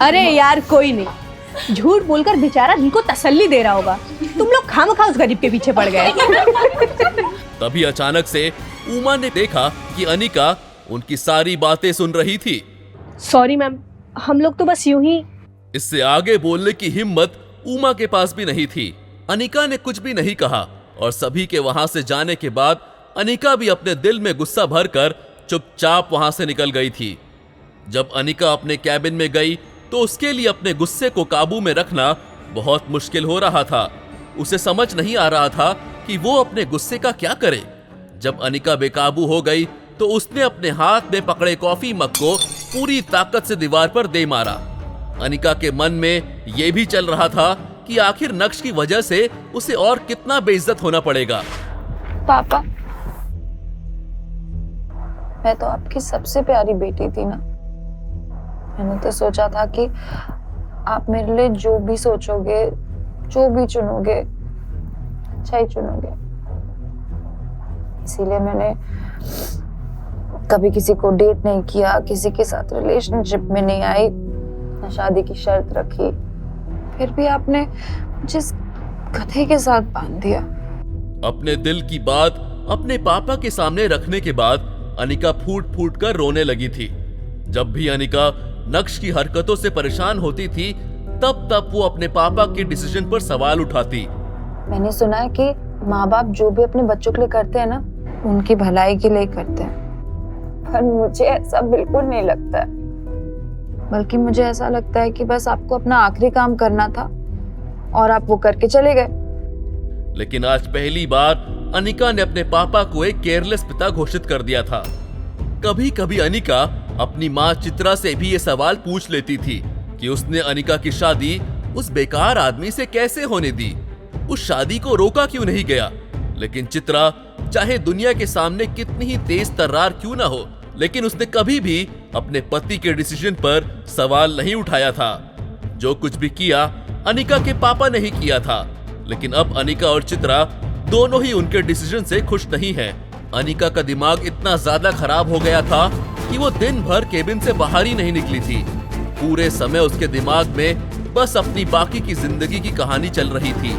S5: अरे यार कोई नहीं, झूठ बोलकर बेचारा जिनको तसल्ली दे रहा होगा, तुम लोग खामखा उस गरीब के पीछे पड़ गए।
S1: तभी अचानक से उमा ने देखा कि अनिका उनकी सारी बातें सुन रही थी।
S5: सॉरी मैम, हम लोग तो बस यूं ही।
S1: इससे आगे बोलने की हिम्मत उमा के पास भी नहीं थी। अनिका ने कुछ भी नहीं कहा, और सभी के वहां से जाने के बाद अनिका भी अपने दिल में गुस्सा भरकर चुपचाप वहां से निकल गई थी। जब अनिका अपने कैबिन में गई तो उसके लिए अपने गुस्से को काबू में रखना बहुत मुश्किल हो रहा था। उसे समझ नहीं आ रहा था कि वो अपने गुस्से का क्या करे। जब अनिका बेकाबू हो गई तो उसने अपने हाथ में पकड़े कॉफी मग को पूरी ताकत से दीवार पर दे मारा। अनिका के मन में ये भी चल रहा था कि आखिर नक्श की वजह से उसे और कितना बेइज्जत होना पड़ेगा।
S2: पापा, मैं तो आपकी सबसे प्यारी बेटी थी ना। मैंने तो सोचा था कि आप मेरे लिए जो भी सोचोगे, जो भी चुनोगे, अच्छा ही चुनोगे। इसीलिए मैंने कभी किसी को डेट नहीं किया, किसी के साथ रिलेशनशिप में नहीं आई, ना शादी की शर्त रखी। फिर भी आपने मुझे गधे के साथ बांध दिया।
S1: अपने दिल की बात अपने पापा के सामने रखने के बाद अनिका फूट फूट कर रोने लगी थी। जब भी अनिका नक्श की हरकतों से परेशान होती थी, तब तब वो अपने पापा के डिसीजन पर सवाल उठाती।
S2: मैंने सुना है कि माँ बाप जो भी अपने बच्चों के लिए करते हैं ना, उनकी भलाई के लिए करते हैं, पर मुझे ऐसा बिल्कुल नहीं लगता है। बल्कि मुझे ऐसा लगता है कि बस आपको अपना आखिरी काम करना था और आप वो करके चले गए।
S1: लेकिन आज पहली बार अनिका ने अपने पापा को एक केयरलेस पिता घोषित कर दिया था। कभी कभी अनिका अपनी माँ चित्रा से भी ये सवाल पूछ लेती थी कि उसने अनिका की शादी उस बेकार आदमी से कैसे होने दी, उस शादी को रोका क्यों नहीं गया। लेकिन चित्रा चाहे दुनिया के सामने कितनी ही तेज तर्रार क्यों ना हो, लेकिन उसने कभी भी अपने पति के डिसीजन पर सवाल नहीं उठाया था। जो कुछ भी किया अनिका के पापा ने ही किया था, लेकिन अब अनिका और चित्रा दोनों ही उनके डिसीजन से खुश नहीं है। अनिका का दिमाग इतना ज्यादा खराब हो गया था कि वो दिन भर केबिन से बाहर ही नहीं निकली थी। पूरे समय उसके दिमाग में बस अपनी बाकी की जिंदगी की कहानी चल रही थी।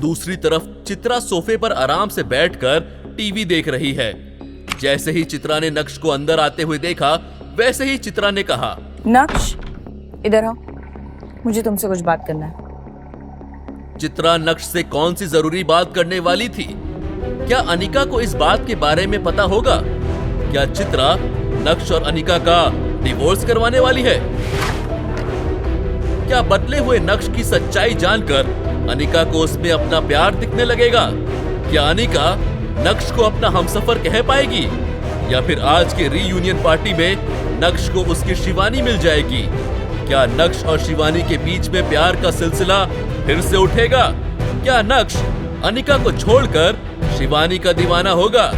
S1: दूसरी तरफ चित्रा सोफे पर आराम से बैठकर टीवी देख रही है। जैसे ही चित्रा ने नक्श को अंदर आते हुए देखा, वैसे ही चित्रा ने कहा,
S5: नक्श इधर आओ, मुझे तुमसे कुछ बात करना है।
S1: चित्रा नक्श से कौन सी जरूरी बात करने वाली थी? क्या अनिका को इस बात के बारे में पता होगा? क्या चित्रा नक्श और अनिका का डिवोर्स करवाने वाली है? क्या बदले हुए नक्श की सच्चाई जानकर अनिका को उसमें अपना प्यार दिखने लगेगा? क्या अनिका नक्श को अपना हमसफर कह पाएगी, या फिर आज के रीयूनियन पार्टी में नक्श को उसकी शिवानी मिल जाएगी? क्या नक्श और शिवानी के बीच में प्यार का सिलसिला फिर से उठेगा? क्या नक्श अनिका को छोड़कर शिवानी का दीवाना होगा?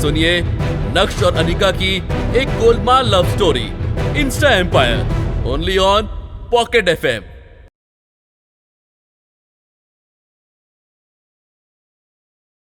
S1: सुनिए नक्श और अनिका की एक गोलमाल love story, insta empire, only on pocket FM।